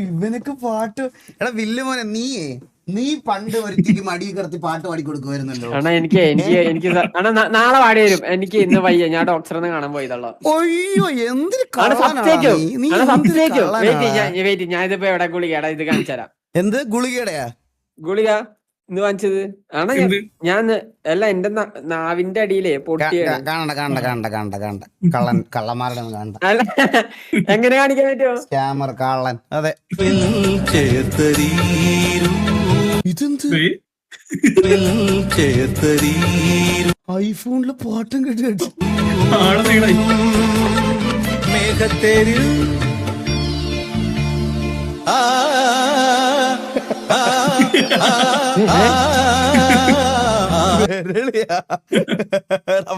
ഇവനൊക്കെ പാട്ട് എടാ വില്ല് മോനെ നീ പണ്ട് ഒരുത്തിക്ക് മടി കിടത്തി പാട്ട് പാടി കൊടുക്കുമായിരുന്നല്ലോ. എനിക്ക് നാളെ പാടി വരും. എനിക്ക് ഇന്ന് വയ്യ, ഞാൻ ഡോക്ടറിനെ കാണാൻ പോയതുള്ളൂ. അയ്യോ എന്തൊരു ഞാൻ ഇതിപ്പോ എവിടെ ഗുളികടാ ഇത് കാണിച്ചുതരാം. എന്ത് ഗുളികയുടെയാ? ഗുളിക ഇന്ന് വാങ്ങിച്ചത് ആണ് ഞാൻ. അല്ല എന്റെ നാവിന്റെ അടിയിലേ പൊട്ടിയ കള്ളന്മാരുടെ കാണണ്ട. എങ്ങനെ കാണിക്കാൻ പറ്റുമോ? സ്കാമർ കള്ളൻ. അതെ ഐഫോണില് പാട്ടും കേട്ട് മേഘത്തേരി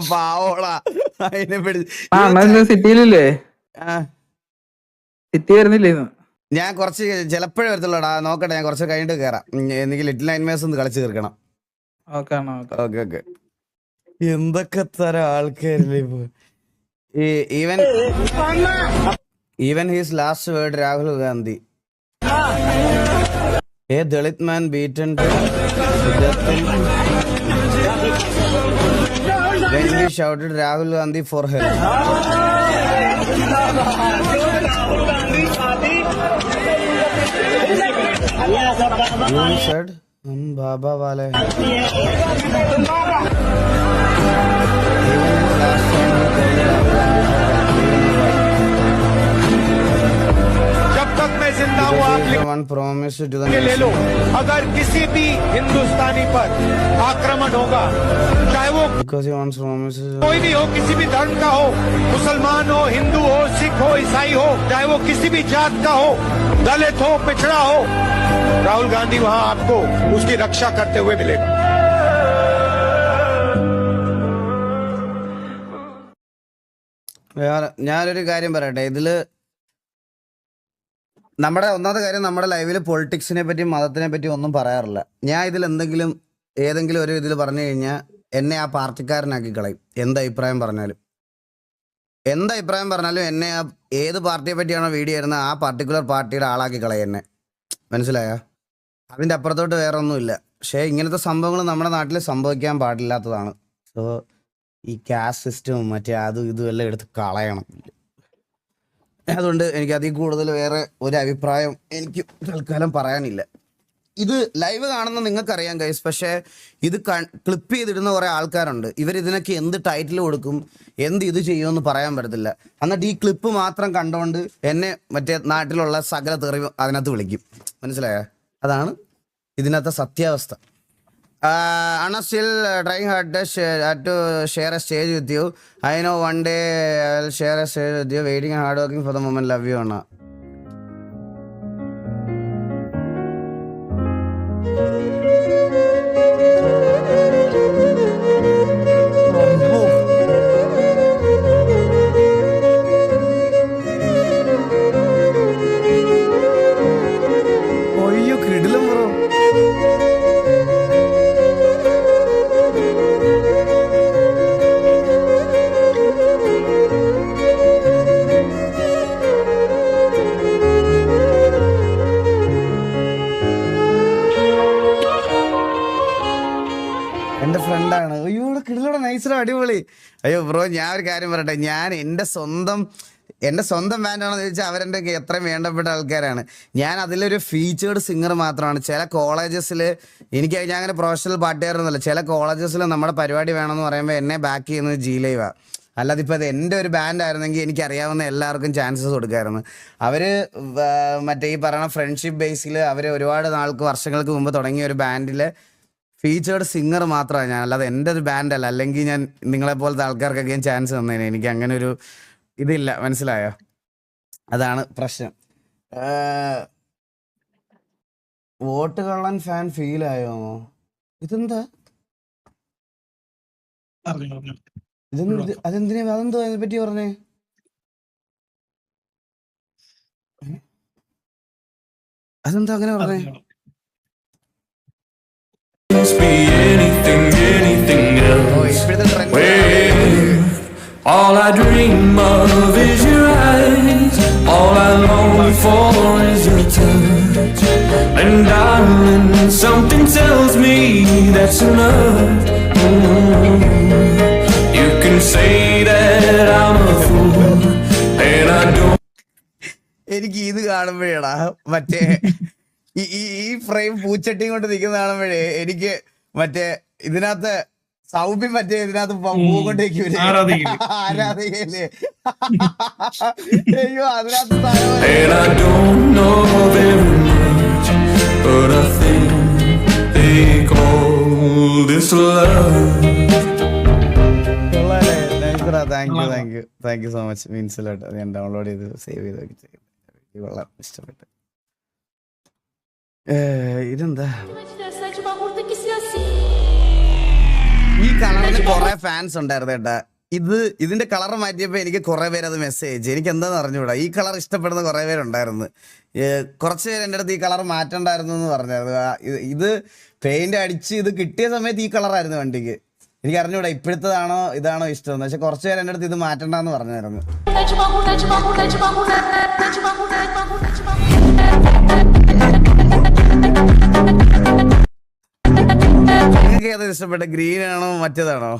പാവോളാ അതിനെ പിടിച്ച് സിറ്റിയിലല്ലേ? സിറ്റി വരുന്നില്ലേ? ഞാൻ കുറച്ച് ചിലപ്പോഴേ വരത്തുള്ളൂടാ. നോക്കട്ടെ, ഞാൻ കുറച്ച് കഴിഞ്ഞിട്ട് കയറാം. എനിക്ക് ലിറ്റിൽ നൈറ്റ്മേഴ്സ് ഒന്ന് കളിച്ച് തീർക്കണം. Okay okay. എന്തൊക്കെ തരം ആൾക്കാരില്ലേ ഇപ്പൊ. Even his last word Rahul Gandhi A Dalit man beaten to death when he shouted Rahul Gandhi for help. You said, Baba wale. ले लो, अगर किसी भी हिंदुस्तानी पर आक्रमण होगा, चाहे वो कोई भी हो, किसी भी धर्म का हो, मुसलमान हो, हिंदू हो, सिख हो, ईसाई हो, चाहे वो किसी भी जात का हो, दलित हो, पिछड़ा हो, राहुल गांधी वहां आपको उसकी रक्षा करते हुए मिलेगा. ഞാനൊരു കാര്യം പറയട്ടെ. ഇതില് നമ്മുടെ ഒന്നാമത്തെ കാര്യം, നമ്മുടെ ലൈവിൽ പൊളിറ്റിക്സിനെ പറ്റി മതത്തിനെ പറ്റി ഒന്നും പറയാറില്ല. ഞാൻ ഇതിൽ ഏതെങ്കിലും ഒരു ഇതിൽ പറഞ്ഞു കഴിഞ്ഞാൽ എന്നെ ആ പാർട്ടിക്കാരനാക്കി കളയും. എന്തഭിപ്രായം പറഞ്ഞാലും എന്നെ ആ ഏത് പാർട്ടിയെ പറ്റിയാണോ വീഡിയോ വരുന്നത് ആ പർട്ടിക്കുലർ പാർട്ടിയുടെ ആളാക്കി കളയും എന്നെ. മനസ്സിലായോ? അതിൻ്റെ അപ്പുറത്തോട്ട് വേറെ ഒന്നുമില്ല. പക്ഷേ ഇങ്ങനത്തെ സംഭവങ്ങൾ നമ്മുടെ നാട്ടിൽ സംഭവിക്കാൻ പാടില്ലാത്തതാണ്. സോ ഈ കാസ്റ്റ് സിസ്റ്റവും മറ്റേ അതും ഇതും എല്ലാം എടുത്ത് കളയണം. അതുകൊണ്ട് എനിക്ക് അതിൽ കൂടുതൽ വേറെ ഒരു അഭിപ്രായം എനിക്ക് തൽക്കാലം പറയാനില്ല. ഇത് ലൈവ് കാണുന്ന നിങ്ങൾക്കറിയാം ഗൈസ്. പക്ഷേ ഇത് ക്ലിപ്പ് ചെയ്തിടുന്ന കുറേ ആൾക്കാരുണ്ട്. ഇവരിതിനൊക്കെ എന്ത് ടൈറ്റിൽ കൊടുക്കും, ഇത് ചെയ്യുമെന്ന് പറയാൻ പറ്റത്തില്ല. എന്നിട്ട് ഈ ക്ലിപ്പ് മാത്രം കണ്ടുകൊണ്ട് എന്നെ മറ്റേ നാട്ടിലുള്ള സകല തെറി അതിനകത്ത് വിളിക്കും. മനസ്സിലായോ? അതാണ് ഇതിനകത്തെ സത്യാവസ്ഥ. Anna still trying hard to share a stage with you. I know one day I'll share a stage with you. Waiting and hard working for the moment. Love you, Anna. അയ്യോ കിടിലം ബ്രോ. എൻ്റെ ഫ്രണ്ടാണ്. അയ്യോ ഇവിടെ കിടിലോടെ നൈസറോ അടിപൊളി. അയ്യോ bro, ഞാൻ ഒരു കാര്യം പറയട്ടെ. ഞാൻ എൻ്റെ സ്വന്തം ബാൻഡാണെന്ന് ചോദിച്ചാൽ അവരെൻ്റെ എത്രയും വേണ്ടപ്പെട്ട ആൾക്കാരാണ്. ഞാൻ അതിലൊരു ഫീച്ചേർഡ് സിംഗർ മാത്രമാണ്. ചില കോളേജസിൽ ഞാൻ അങ്ങനെ പ്രൊഫഷണൽ പാട്ടുകാരൊന്നുമല്ല. ചില കോളേജസിൽ നമ്മുടെ പരിപാടി വേണമെന്ന് പറയുമ്പോൾ എന്നെ ബാക്ക് ചെയ്യുന്നത് G-Live. അല്ലാതെ ഇപ്പോൾ അത് എൻ്റെ ഒരു ബാൻഡായിരുന്നെങ്കിൽ എനിക്കറിയാവുന്ന എല്ലാവർക്കും ചാൻസസ് കൊടുക്കാമായിരുന്നു. അവർ മറ്റേ ഈ പറയുന്ന ഫ്രണ്ട്ഷിപ്പ് ബേസിൽ അവർ ഒരുപാട് വർഷങ്ങൾക്ക് മുമ്പ് തുടങ്ങിയ ഒരു ബാൻഡിലെ ഫീച്ചേർഡ് സിംഗർ മാത്രമാണ് ഞാൻ. അല്ലാതെ എൻ്റെ ഒരു ബാൻഡല്ല. അല്ലെങ്കിൽ ഞാൻ നിങ്ങളെപ്പോലത്തെ ആൾക്കാർക്കൊക്കെ ഞാൻ ചാൻസ് തന്നേനെ. എനിക്ക് അങ്ങനെ ഒരു ഇതില്ല. മനസ്സിലായോ? അതാണ് പ്രശ്നം. വോട്ട് കള്ളൻ ഫാൻ ഫീലായോ? ഇതെന്താ? അതെന്തോ അതിനെ പറ്റി പറഞ്ഞേ? അതെന്താ അങ്ങനെ പറഞ്ഞേ? All I dream of is your eyes. that's enough. You can say that I'm a fool, and I don't. എനിക്ക് ഇത് കാണുമ്പോഴേടാ മറ്റേ ഈ ഫ്രെയിം പൂച്ചട്ടിയും കൊണ്ട് നിൽക്കുന്ന കാണുമ്പോഴേ എനിക്ക് മറ്റേ ഇതിനകത്ത് സൗബി മറ്റേ ഇതിനകത്ത് പൂ കൊണ്ടേക്ക് ആരാധികയില്ലേ അയ്യോ അതിനകത്ത് And I don't know very much, but I think they call this love. Thank you so much മീൻസിലോട്ട് ഞാൻ ഡൗൺലോഡ് ചെയ്ത് സേവ് ചെയ്ത് വെച്ചിരിക്കുന്നത് കൊള്ളാം ഇഷ്ടപ്പെട്ടു ഇതെന്താ ഈ കളറിന് കുറെ ഫാൻസ് ഉണ്ടായിരുന്നു കേട്ടാ ഇതിന്റെ കളർ മാറ്റിയപ്പോ എനിക്ക് കുറെ പേര് അത് മെസ്സേജ് എനിക്ക് എന്താന്ന് അറിഞ്ഞൂടാ ഈ കളർ ഇഷ്ടപ്പെടുന്ന കുറെ പേരുണ്ടായിരുന്നു കുറച്ച് പേര് എൻ്റെ അടുത്ത് ഈ കളർ മാറ്റണ്ടായിരുന്നു എന്ന് പറഞ്ഞായിരുന്നു ഇത് പെയിന്റ് അടിച്ച് ഇത് കിട്ടിയ സമയത്ത് ഈ കളറായിരുന്നു വണ്ടിക്ക് എനിക്ക് അറിഞ്ഞൂടാ ഇപ്പോഴത്തേതാണോ ഇതാണോ ഇഷ്ടം പക്ഷെ കുറച്ച് പേര് എൻ്റെ അടുത്ത് ഇത് മാറ്റണ്ടെന്ന് പറഞ്ഞായിരുന്നു നിങ്ങൾക്ക് ഏതാ ഇഷ്ടപ്പെട്ട ഗ്രീൻ ആണോ മറ്റേതാണോ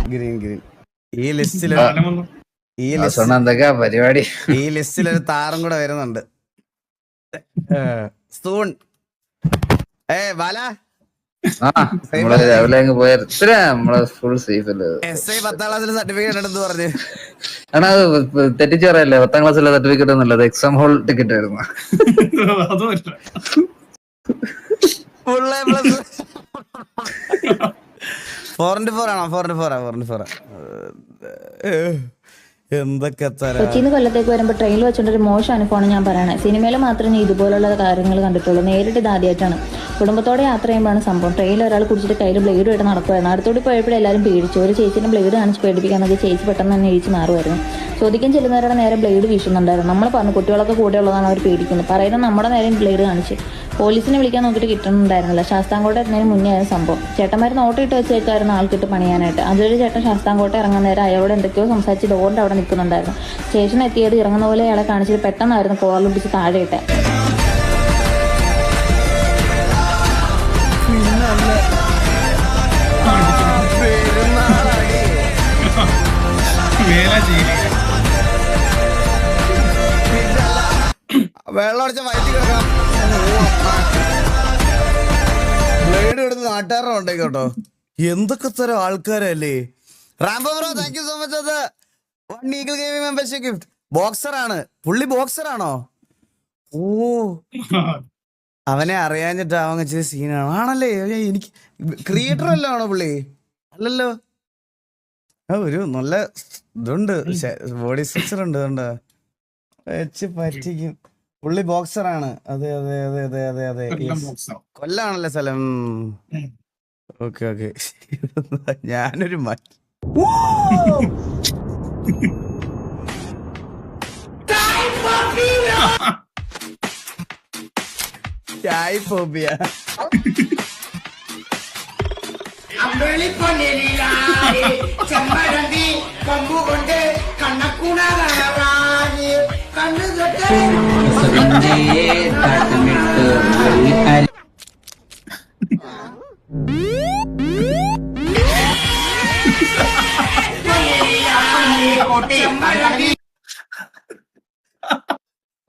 ഗ്രീൻ ഗ്രീൻ ഈ ലിസ്റ്റില് പരിപാടി ഈ ലിസ്റ്റിൽ ഒരു താരം കൂടെ വരുന്നുണ്ട് സൂൺ ബാല രാവിലെ അങ്ങ് പോയ നമ്മളെ ഫുൾ സേഫ് അല്ലേ SI 10ാം ക്ലാസ്സിൽ സർട്ടിഫിക്കറ്റ് ഉണ്ടെന്ന് പറഞ്ഞു ആണോ തെറ്റിച്ച് പറയല്ലേ 10ാം ക്ലാസ്സിലെ സർട്ടിഫിക്കറ്റ് ഒന്നുമല്ല അത് എക്സാം ഹോൾ ടിക്കറ്റ് ആയിരുന്നു ഫുൾ A+. 4x4 ആണോ 4x4 എന്തൊക്കെ കൊച്ചിന്ന് കൊല്ലത്തേക്ക് വരുമ്പോൾ ട്രെയിനിൽ വെച്ചിട്ടൊരു മോശം അനുഭവമാണ് ഞാൻ പറയണത് സിനിമയിൽ മാത്രമേ ഞാൻ ഇതുപോലുള്ള കാര്യങ്ങൾ കണ്ടിട്ടുള്ളൂ നേരിട്ട് ഇത് ആദ്യമായിട്ടാണ് കുടുംബത്തോടെ യാത്ര ചെയ്യുമ്പോഴാണ് സംഭവം ട്രെയിനിൽ ഒരാൾ കുടിച്ചിട്ട് കയ്യിൽ ബ്ലേഡ് ആയിട്ട് നടക്കുമായിരുന്നു അടുത്തോടി പോയപ്പോഴും എല്ലാവരും പേടിച്ചു ഒരു ചേച്ചിനെ ബ്ലേഡ് കാണിച്ച് പേടിപ്പിക്കാനൊക്കെ ചേച്ചി പെട്ടെന്ന് തന്നെ എഴുതി മാറുമായിരുന്നു ചോദിക്കാൻ ചെല്ലുന്നവരുടെ നേരെ ബ്ലേഡ് വീശുന്നുണ്ടായിരുന്നു നമ്മൾ പറഞ്ഞു കുട്ടികളൊക്കെ കൂടെ ഉള്ളതാണ് അവർ പേടിക്കുന്നത് പറയുന്നത് നമ്മുടെ നേരം ബ്ലേഡ് കാണിച്ച് പോലീസിനെ വിളിക്കാൻ നോക്കിയിട്ട് കിട്ടുന്നുണ്ടായിരുന്നില്ല ശാസ്താംകോട്ട എത്തുന്നതിന് മുന്നേ ആയ സംഭവം ചേട്ടന്മാർ നോട്ടിട്ട് വെച്ചേക്കായിരുന്നു ആൾക്കിട്ട് പണിയാനായിട്ട് അതൊരു ചേട്ടൻ ശാസ്താംകോട്ട ഇറങ്ങുന്ന നേരം അയാളോട് എന്തൊക്കെയോ സംസാരിച്ച് ഡോറിൻ്റെ അവിടെ നിൽക്കുന്നുണ്ടായിരുന്നു സ്റ്റേഷൻ എത്തിയത് ഇറങ്ങുന്ന പോലെ അയാളെ കാണിച്ചിട്ട് പെട്ടെന്നായിരുന്നു കോറിൽ പിടിച്ച് താഴെ ഇട്ടെ വെള്ളം അടിച്ച വയറ്റി കിടക്കാം ബ്ലേഡ് എടുത്ത് നാട്ടുകാരുടെ ഉണ്ടേക്കോട്ടോ എന്തൊക്കെ തരം ആൾക്കാരല്ലേ Rambo bro thank you so much അത് Eagle gaming membership gift boxer ആണ് പുള്ളി ബോക്സർ ആണോ ഓ അവനെ അറിയാഞ്ഞിട്ട് അവൻ ചെയ്ത സീനാണ് ആണല്ലേ എനിക്ക് ക്രിയേറ്റർ അല്ലോ ആണോ പുള്ളി അല്ലല്ലോ ഒരു നല്ല ഇതുണ്ട് ബോഡി സ്ട്രക്ചർ ഉണ്ട് അതുകൊണ്ട് വെച്ച് പറ്റിക്കും പുള്ളി ബോക്സറാണ് അതെ അതെ അതെ അതെ അതെ അതെ കൊല്ലാണല്ലേ സ്ഥലം ഓക്കെ ഓക്കെ ഞാനൊരു ചായ് ഫോബിയ ചെമ്മരണ്ടി കൊമ്പുകൊണ്ട് കണ്ണക്കൂണാറാനി കണ്ണു തൊട്ട്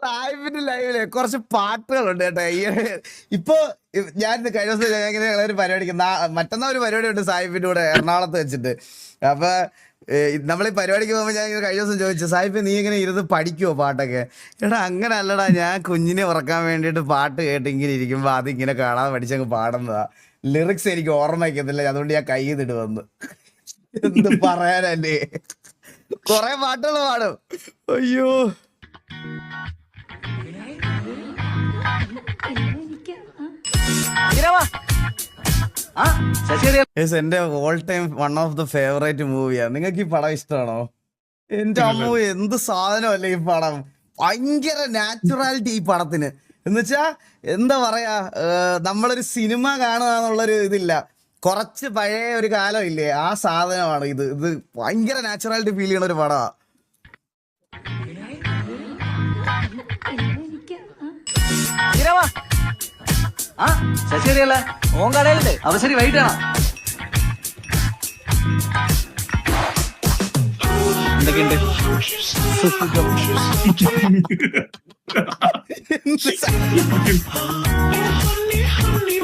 സാഹിബിന്റെ ലൈവില് കുറച്ച് പാട്ടുകളുണ്ട് കേട്ടോ ഇപ്പൊ ഞാൻ കഴിഞ്ഞ ദിവസം ഒരു പരിപാടിക്ക് മറ്റന്നാ ഒരു പരിപാടി ഉണ്ട് സാഹിബിന്റെ കൂടെ എറണാകുളത്ത് വെച്ചിട്ട് അപ്പൊ നമ്മൾ ഈ പരിപാടിക്ക് പോകുമ്പോൾ ഞാൻ കഴിഞ്ഞ ദിവസം ചോദിച്ചു സാഹിബ് നീ ഇങ്ങനെ ഇരുന്ന് പഠിക്കുവോ പാട്ടൊക്കെ എടാ അങ്ങനെ അല്ലടാ ഞാൻ കുഞ്ഞിനെ ഉറക്കാൻ വേണ്ടിയിട്ട് പാട്ട് കേട്ടിങ്ങനെ ഇരിക്കുമ്പോ അതിങ്ങനെ കാണാതെ പഠിച്ചങ്ങ് പാടുന്നതാ ലിറിക്സ് എനിക്ക് ഓർമ്മ വയ്ക്കത്തില്ല അതുകൊണ്ട് ഞാൻ കൈ ചെയ്തിട്ട് വന്നു എന്ത് പറയാനല്ലേ കൊറേ പാട്ടുകൾ പാടും അയ്യോ എന്റെ all time one of the favourite മൂവിയാണ് നിങ്ങൾക്ക് ഈ പടം ഇഷ്ടമാണോ എന്റെ അമ്മ എന്ത് സാധനമല്ലേ ഈ പടം ഭയങ്കര നാച്ചുറാലിറ്റി ഈ പടത്തിന് എന്ന് വെച്ചാ എന്താ പറയാ നമ്മളൊരു സിനിമ കാണുക എന്നുള്ളൊരു ഇതില്ല കുറച്ച് പഴയ ഒരു കാലം ഇല്ലേ, ആ സാധനമാണ് ഇത്. ഇത് ഭയങ്കര നാച്ചുറാലിറ്റി ഫീൽ ചെയ്യണ ഒരു പടമാണ്. ശശിയല്ല ഓൻ കടയിലുണ്ട്. അവ ശരി വൈകിട്ടാണോ? എന്തൊക്കെയുണ്ട്?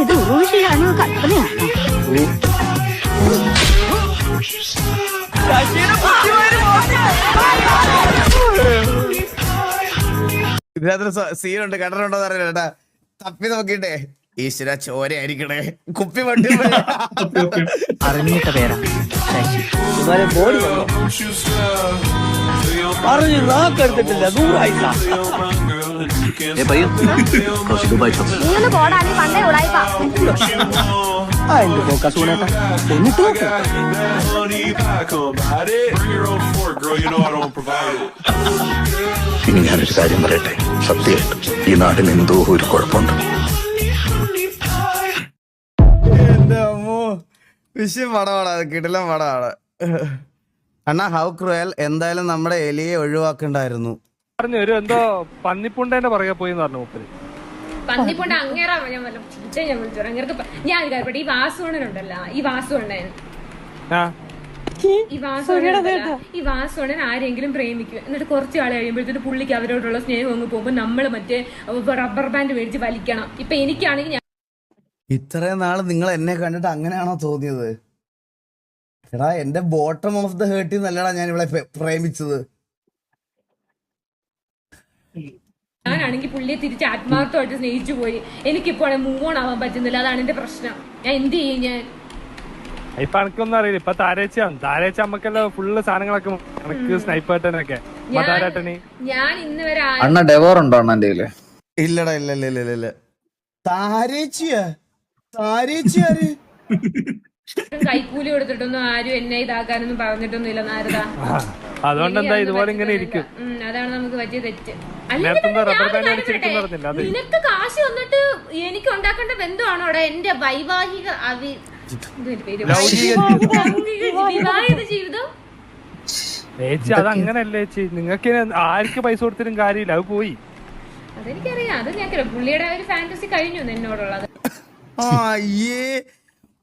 ഇത് ഊർവശിയാണോ കൽപ്പനയാണോ? ഇതിനകത്തൊരു സീനുണ്ട്, കണ്ടിട്ടുണ്ടോന്ന് അറിയില്ല കേട്ടാ. തപ്പി നോക്കിട്ടെ ഈശ്വര ചോരയായിരിക്കണേ, കുപ്പി വണ്ടി അറിഞ്ഞിട്ട പേരാ നീയൊന്ന് പോടാ, നീ പണ്ടേ ഉടായിപ്പാ. ഇനി ഞാനൊരു കാര്യം പറയട്ടെ, സത്യമായിട്ട് ഈ നാട്ടിൽ എന്തോ ഒരു കുഴപ്പമുണ്ട്. എന്റെ അമ്മോ, വിഷയം പടമാണ് അത്, കിടിലം പടമാണ്. അണ്ണാ ഹൗ ക്രൂയൽ. എന്തായാലും നമ്മുടെ എലിയെ ഒഴിവാക്കണ്ടായിരുന്നു. ഒരു എന്തോ പന്നിപ്പുണ്ടേന്റെ പുറകെ പോയി പറഞ്ഞു മൂപ്പര്. പന്നിപ്പുണ്ട് അങ്ങേറാ ഞാൻ വല്ല ഞാൻ വിളിച്ചു അങ്ങേർക്ക് ഞാൻ ഒരു കാര്യപ്പെട്ട ഈ വാസുവണ്ണനുണ്ടല്ലോ, ഈ വാസുവണ്ണൻ ഈ വാസുവണ്ണൻ ആരെങ്കിലും പ്രേമിക്കും, എന്നിട്ട് കുറച്ച് ആൾ കഴിയുമ്പോഴത്തേക്ക് പുള്ളിക്ക് അവരോടുള്ള സ്നേഹം അങ്ങ് പോകുമ്പോൾ നമ്മൾ മറ്റേ റബ്ബർ ബാൻഡ് മേടിച്ച് വലിക്കണം. ഇപ്പൊ എനിക്കാണെങ്കിൽ ഇത്രയും നാള് നിങ്ങൾ എന്നെ കണ്ടിട്ട് അങ്ങനെയാണോ തോന്നിയത്? എടാ എന്റെ ബോട്ടം ഓഫ് ദ ഹേർട്ടിൽ നല്ലടാ ഞാൻ ഇവിടെ പ്രേമിച്ചത്. ഞാനാണെങ്കിൽ പുള്ളിയെ തിരിച്ച് ആത്മാർത്ഥമായിട്ട് സ്നേഹിച്ചു പോയി. എനിക്കിപ്പോ മൂവ് ഓൺ ആവാൻ പറ്റുന്നില്ല, അതാണ് എന്റെ പ്രശ്നം. ഞാൻ എന്ത് ചെയ്യും? ഞാൻ ഇപ്പൊ എനിക്കൊന്നും അറിയില്ല. ഇപ്പൊ താരേച്ച അമ്മക്കെല്ലാം ഫുള്ള് സാധനങ്ങളൊക്കെ സ്നൈപ്പേട്ടനൊക്കെ ഞാൻ ഇന്ന് വരെ അണ്ണ ഡെവോർ ഉണ്ടോ അണ്ണന്റെ? ഇല്ലടാ, ഇല്ല ഇല്ല ഇല്ല ഇല്ല. താരേച്ചിയാ? താരേച്ചിയാര്? കൈക്കൂലി കൊടുത്തിട്ടൊന്നും ആരും എന്നെ ഇതാക്കാനൊന്നും പറഞ്ഞിട്ടൊന്നും ഇല്ല നാരദ. അതുകൊണ്ട് എന്താ ഇതുപോലെ ഇങ്ങനെ ഇരിക്കും. അതാണ് നമുക്ക് പറ്റിയ തെറ്റ്. പറഞ്ഞില്ല. നിനക്ക് കാശ് വന്നിട്ട് എനിക്ക് ഉണ്ടാക്കേണ്ട ബന്ധമാണോ അവിടെ എന്റെ വൈവാഹിക വിവാഹിത ജീവിതം? ചേച്ചി അതങ്ങനല്ലേ ചേച്ചി, നിങ്ങൾക്ക് ആർക്ക് പൈസ കൊടുത്തിട്ടും കാര്യമില്ല, അത് പോയി. അതെനിക്കറിയാം, അത് ഞാൻ പുള്ളിയുടെ ഒരു ഫാന്റസി കഴിഞ്ഞു എന്നോടുള്ളത്.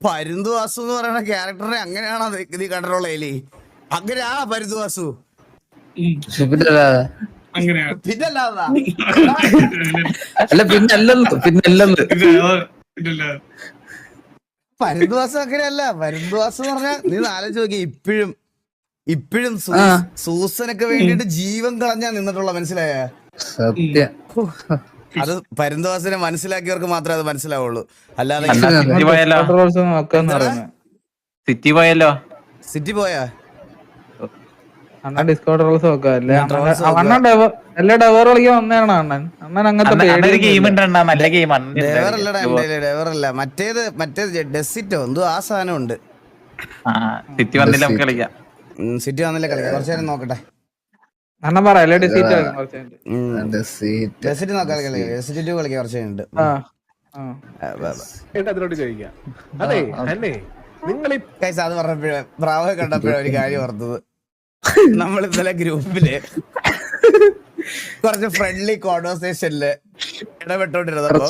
പരുന്തുവാസു എന്ന് പറയുന്ന ക്യാരക്ടറിനെ അങ്ങനെയാണോ നീ കണ്ടിട്ടുള്ള എലി? അങ്ങനെയാണോ പരുന്തുവാസു? പിന്നല്ലാതാ അല്ല പിന്നല്ലെന്ന് പരുന്തുവാസു അങ്ങനെയല്ല. പരുന്തുവാസു എന്ന് പറഞ്ഞാൽ നീ ആലോചിച്ച് നോക്കി, ഇപ്പോഴും സൂസനൊക്കെ വേണ്ടിട്ട് ജീവൻ കളഞ്ഞാ നിന്നിട്ടുള്ള, മനസ്സിലായ? സത്യം. അത് പരുന്തുവാസിനെ മനസ്സിലാക്കിയവർക്ക് മാത്രമേ അത് മനസ്സിലാവുള്ളൂ. അല്ലാതെ സിറ്റി പോയല്ലോ. സിറ്റി പോയാ ഡിസ്കോഡ് റോൾസ് നോക്കാല്ലേ? എല്ലാ ഡെവർ കളിക്കാൻ വന്നതാണ് അണ്ണൻ. അണ്ണൻ അങ്ങനത്തെ ഡെവറല്ല, മറ്റേത് ഡെസിറ്റോ എന്തോ ആ സാധനം ഉണ്ട്. സിറ്റി വന്നില്ല, നമുക്ക് കളിക്കാം. സിറ്റി വന്നില്ല, കളിക്കാം. കുറച്ചു നേരം നോക്കട്ടെ. അണ്ണൻ പറയല്ലേ ഡെസിറ്റ് നോക്കാൻ കളിക്കാം. ഡെസിറ്റ് കളിക്കാം കുറച്ച് കഴിഞ്ഞിട്ട്. അതിനോട് ചോദിക്കാം. അതെ അല്ലേ, നിങ്ങൾ അത് പറഞ്ഞപ്പോഴേ ബ്രാവോ കണ്ടപ്പോഴേ ഒരു കാര്യം ഓർത്തത്. നമ്മൾ ഇന്നലെ ഗ്രൂപ്പില് കുറച്ച് ഫ്രണ്ട്ലി കോൺവെർസേഷനില് ഇടപെട്ടോണ്ടിരുന്നപ്പോ,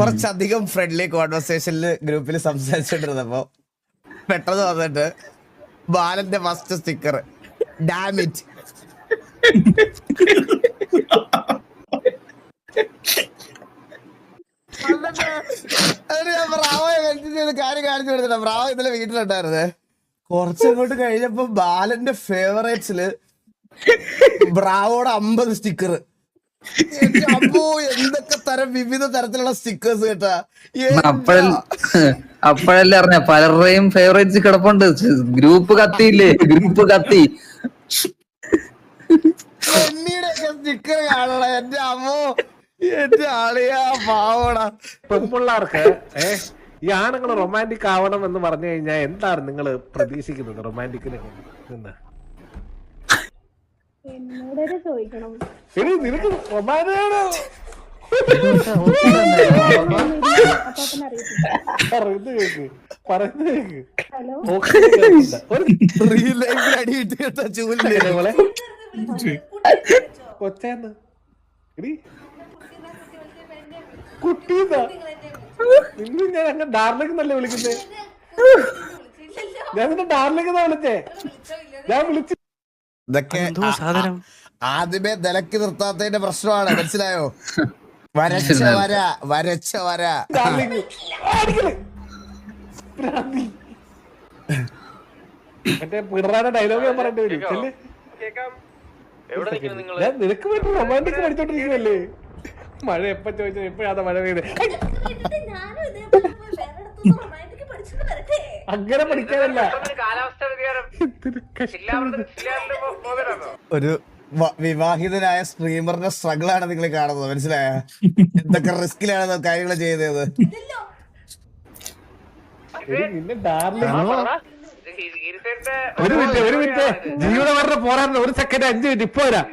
കുറച്ചധികം ഫ്രണ്ട്ലി കോൺവെർസേഷനില് ഗ്രൂപ്പിൽ സംസാരിച്ചോണ്ടിരുന്നപ്പോ പെട്ടെന്ന് വന്നിട്ട് ബാലന്റെ ഫസ്റ്റ് സ്റ്റിക്കർ ഡാമിറ്റ്. കാര്യം കാണിച്ചു കൊടുത്തിട്ട ബ്രാവോ ഇന്നലെ വീട്ടിലുണ്ടായിരുന്നേ. കുറച്ചങ്ങോട്ട് കഴിഞ്ഞപ്പോ ബാലന്റെ ഫേവറേറ്റ്സില് ബ്രാവോടെ 50 സ്റ്റിക്കർ. അപ്പോ എന്തൊക്കെ വിവിധ തരത്തിലുള്ള സ്റ്റിക്കേഴ്സ് കേട്ടാ. അപ്പോഴല്ലേ അറിഞ്ഞ പലരുടെയും ഫേവറേറ്റ്സ് കിടപ്പുണ്ട്. ഗ്രൂപ്പ് കത്തിയില്ലേ? ഗ്രൂപ്പ് കത്തി. എന്നീടൊക്കെ സ്റ്റിക്കർ കാണണ എന്റെ അമ്മോ, എന്റെ ആളിയാ പാവടാ. പെൺപിള്ളേർക്ക് ഈ ആണുങ്ങൾ റൊമാൻറ്റിക് ആവണം എന്ന് പറഞ്ഞു കഴിഞ്ഞാൽ എന്താണ് നിങ്ങൾ പ്രതീക്ഷിക്കുന്നത്? റൊമാൻറ്റിക്കിനെ നിന്ന് നിനക്ക് റൊമാൻറ്റിക്കാണോ? പറയുന്നത് കേക്ക്. ഹലോ ഓക്കേ, കേൾക്കണ്ട. ഒരു റിയൽ ലൈഫിൽ അടി ഇട്ട് കേട്ട ചൂലില്ലേ second മോളെ. കൊച്ചേന്ന് എടീ, കുട്ടീന്നാ. നിന്നെ ഞാൻ അങ്ങ് ഡാർലിംഗ് എന്നല്ലേ വിളിക്കുന്നേ? ഞാൻ നിന്നെ ഡാർലിംഗ് എന്നാ വിളിച്ചേ. ഞാൻ വിളിച്ചു ഇതൊക്കെ ആദ്യമേ നിലക്ക് നിർത്താത്തതിന്റെ പ്രശ്നമാണ്, മനസ്സിലായോ? വരച്ച വര ഡാർലിംഗ്. അടിക്കല്. ഭ്രാന്തി. മറ്റേ പിററാടെ ഡയലോഗ് ഞാൻ പറയേണ്ടി വരും. ചെല്ല്. ഞാൻ നിനക്ക് വേണ്ടി റൊമാൻറ്റിക് പഠിച്ചോണ്ടിരിക്കുവല്ലേ. മഴ എപ്പ ചോദിച്ചാൽ എപ്പോഴാണ് മഴ പെയ്ത്? അങ്ങനെ പഠിക്കാനല്ല. ഒരു വിവാഹിതനായ സ്ട്രീമറിന്റെ സ്ട്രഗിൾ ആണ് നിങ്ങൾ കാണുന്നത്, മനസ്സിലായ? എന്തൊക്കെ റിസ്കിലാണ് കാര്യങ്ങൾ ചെയ്തത്. നിന്നെ ഡാർലിംഗ്. ഒരു മിനിറ്റ് ജീവിതം പറഞ്ഞ പോരായിരുന്നു. ഒരു സെക്കൻഡ് 5 മിനിറ്റ് ഇപ്പൊ വരാം.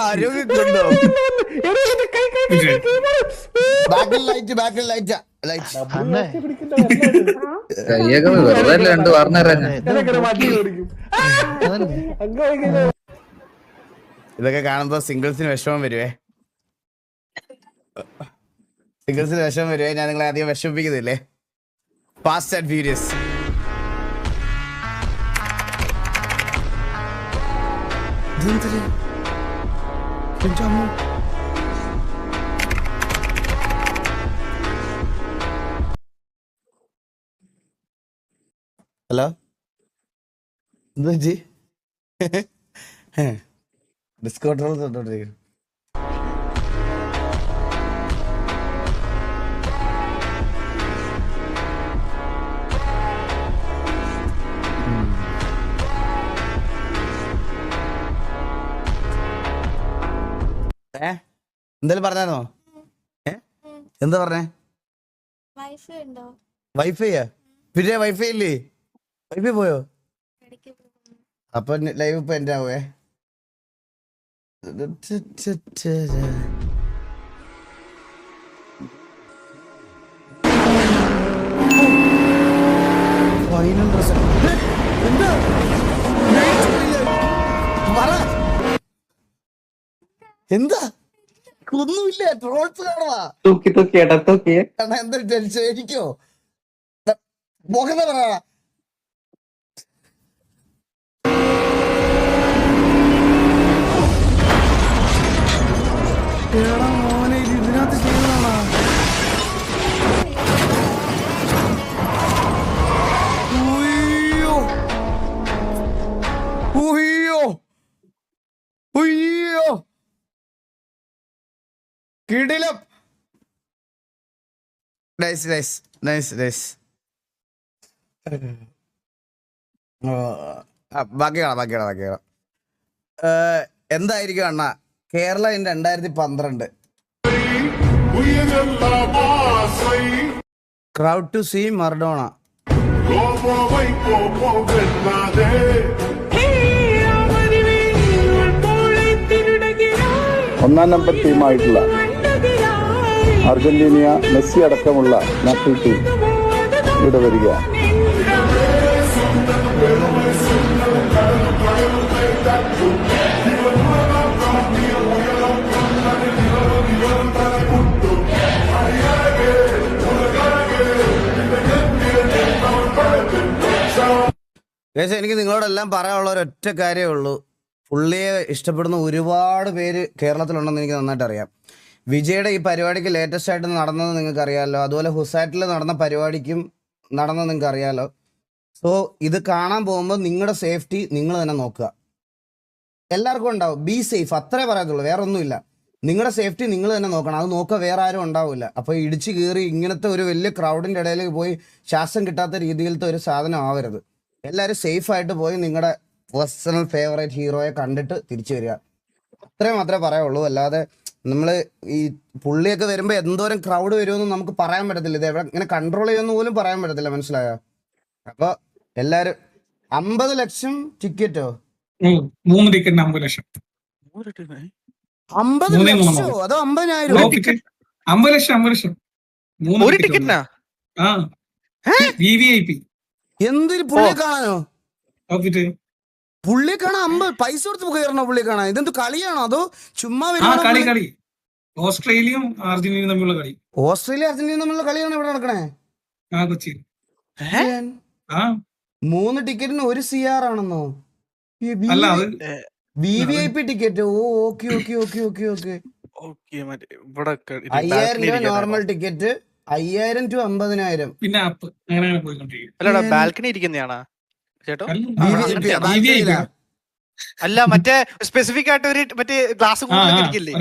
ആരോഗ്യമുണ്ടോ? ബാക്കിൽ ലൈറ്റ് ഇതൊക്കെ കാണുമ്പോ സിംഗിൾസിന് വിഷമം വരുവേ. ഞാൻ നിങ്ങളെ അധികം വിഷമിപ്പിക്കുന്നില്ലേ? Fast and Furious. ഹലോ, എന്താ ജി? ഡിസ്കൗണ്ട് തൊട്ടോണ്ടിരിക്കുന്നു. എന്തായാലും പറഞ്ഞോ? എന്താ പറഞ്ഞേ? വൈഫൈയാ? പിന്നെ വൈഫൈ ഇല്ലേ? വൈഫൈ പോയോ? അപ്പൊ ലൈവ് ഇപ്പൊ എന്റെ ആവേ. എന്താ ഒന്നുമില്ല, ട്രോൾസ് കാണുവാ. എന്താ ടെൻഷൻ എനിക്കോ? മോഹന പറ. മോനെ ഇതിനകത്ത് ചെയ്യുന്നതാണോ? കിടിലം. നൈസ്. ബാക്കി കാണാം. എന്തായിരിക്കും അണ്ണ Kerala in 2012? Crowd to see Maradona. ഒന്നാം നമ്പർ ടീമായിട്ടുള്ള അർജന്റീന, മെസ്സി അടക്കമുള്ള നാഷണൽ ടീം ഇവിടെ വരിക. എനിക്ക് നിങ്ങളോടെല്ലാം പറയാനുള്ള ഒരൊറ്റ കാര്യമേ ഉള്ളൂ. പുള്ളിയെ ഇഷ്ടപ്പെടുന്ന ഒരുപാട് പേര് കേരളത്തിലുണ്ടെന്ന് എനിക്ക് നന്നായിട്ട് അറിയാം. വിജയുടെ ഈ പരിപാടിക്ക് ലേറ്റസ്റ്റ് ആയിട്ട് നടന്നത് നിങ്ങൾക്ക് അറിയാമല്ലോ. അതുപോലെ ഹുസാറ്റിൽ നടന്ന പരിപാടിക്കും നടന്നത് നിങ്ങൾക്ക് അറിയാമല്ലോ. സോ ഇത് കാണാൻ പോകുമ്പോൾ നിങ്ങളുടെ സേഫ്റ്റി നിങ്ങൾ തന്നെ നോക്കുക. എല്ലാവർക്കും ഉണ്ടാവും. ബി സേഫ്, അത്രേ പറയത്തുള്ളൂ, വേറെ ഒന്നുമില്ല. നിങ്ങളുടെ സേഫ്റ്റി നിങ്ങൾ തന്നെ നോക്കണം. അത് നോക്കുക വേറെ ആരും ഉണ്ടാവില്ല. അപ്പോൾ ഇടിച്ച് കയറി ഇങ്ങനത്തെ ഒരു വലിയ ക്രൗഡിൻ്റെ ഇടയിലേക്ക് പോയി ശ്വാസം കിട്ടാത്ത രീതിയിലത്തെ ഒരു സാധനം ആവരുത്. എല്ലാവരും സേഫായിട്ട് പോയി നിങ്ങളുടെ പേഴ്സണൽ ഫേവറേറ്റ് ഹീറോയെ കണ്ടിട്ട് തിരിച്ചു വരിക. അത്രയും മാത്രമേ പറയുള്ളൂ. അല്ലാതെ നമ്മൾ ഈ പുള്ളിയൊക്കെ വരുമ്പോൾ എന്തോരം ക്രൗഡ് വരുമെന്ന് നമുക്ക് പറയാൻ പറ്റത്തില്ല. ഇത് എവിടെ ഇങ്ങനെ കൺട്രോൾ ചെയ്യുമെന്ന് പോലും പറയാൻ പറ്റത്തില്ല, മനസ്സിലായോ? അപ്പോൾ എല്ലാവരും 50 ലക്ഷം ടിക്കറ്റോ? 3 ടിക്കറ്റിന് 50 ലക്ഷം. 50 ലക്ഷമോ അതോ 50,000? 50 ലക്ഷം 1 ടിക്കറ്റിനാ? VVIP. എന്തൊരു പുള്ളിയെ കാണാനോ? പുള്ളിയെ കാണാൻ 50 പൈസ കൊടുത്ത് കയറണോ പുള്ളിയെ കാണാൻ? ഇതെന്ത് കളിയാണോ അതോ ചുമ്മാ കളി ഓസ്ട്രേലിയയും അർജന്റീനയും തമ്മിലുള്ള കളി. ഓസ്ട്രേലിയ അർജന്റീന തമ്മിലുള്ള കളിയാണ് ഇവിടെ നടക്കണേ. കൊച്ചിയിൽ 3 ടിക്കറ്റിന് 1 CR ആണെന്നോ? അല്ല അത് VVIP ടിക്കറ്റ്. ഓക്കെ 5,000 രൂപ നോർമൽ ടിക്കറ്റ്, 5,000 to 50,000. പിന്നെ ആപ്പ് അങ്ങനെ പോയിക്കൊണ്ടിരിക്കും. അല്ലടാ ബാൽക്കണി ഇരിക്കുന്നതാണോ ചേട്ടോ? VVIP അല്ല മറ്റേ സ്പെസിഫിക് ആയിട്ട് ഒരു മറ്റേ ഗ്ലാസ് ഇരിക്കില്ലേ?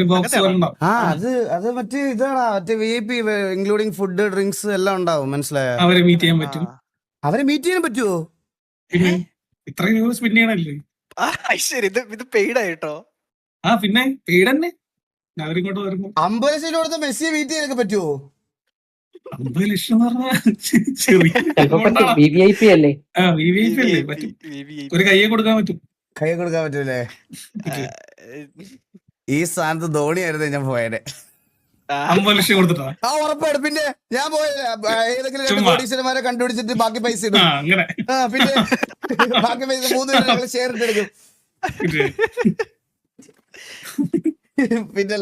അത് മറ്റേ ഇതാടാ, മറ്റേ VIP ഇൻക്ലൂഡിങ് ഫുഡ് ഡ്രിങ്ക്സ് എല്ലാം ഉണ്ടാവും. മനസ്സിലായോ? അവരെ മീറ്റ് ചെയ്യാൻ പറ്റും. അവരെ മീറ്റ് ചെയ്യാൻ പറ്റുമോ? ഇത്രയും രൂപ സ്പെൻഡ് ചെയ്യണല്ലേ? ശരി, ഇത് പെയ്ഡ് ആയിട്ടോ? പിന്നെ പെയ്ഡ് തന്നെ. അവരിങ്ങോട്ട് വരുമ്പോ 50 ലക്ഷം കൊടുത്ത മെസ്സിയെ മീറ്റ് ചെയ്യാനൊക്കെ പറ്റുമോ? 50 ലക്ഷം VVIP അല്ലേ? VVIP അല്ലേ? പറ്റും. ഒരു കയ്യെ കൊടുക്കാൻ പറ്റും. കൈ കൊടുക്കാൻ പറ്റൂലേ? ഈ സ്ഥാനത്ത് ധോണിയായിരുന്നു ഞാൻ പോയത്. 50 ലക്ഷം കൊടുത്തിട്ടാ? ഉറപ്പാണ്. പിന്നെ ഞാൻ ഏതെങ്കിലും 2 കോടീശ്വരന്മാരെ കണ്ടുപിടിച്ചിട്ട് ബാക്കി പൈസ ഇടും. അങ്ങനെ പിന്നെ ബാക്കി പൈസ 3 പേര് ഞങ്ങൾ ഷെയർ ഇട്ടെടുക്കും. പിന്നെ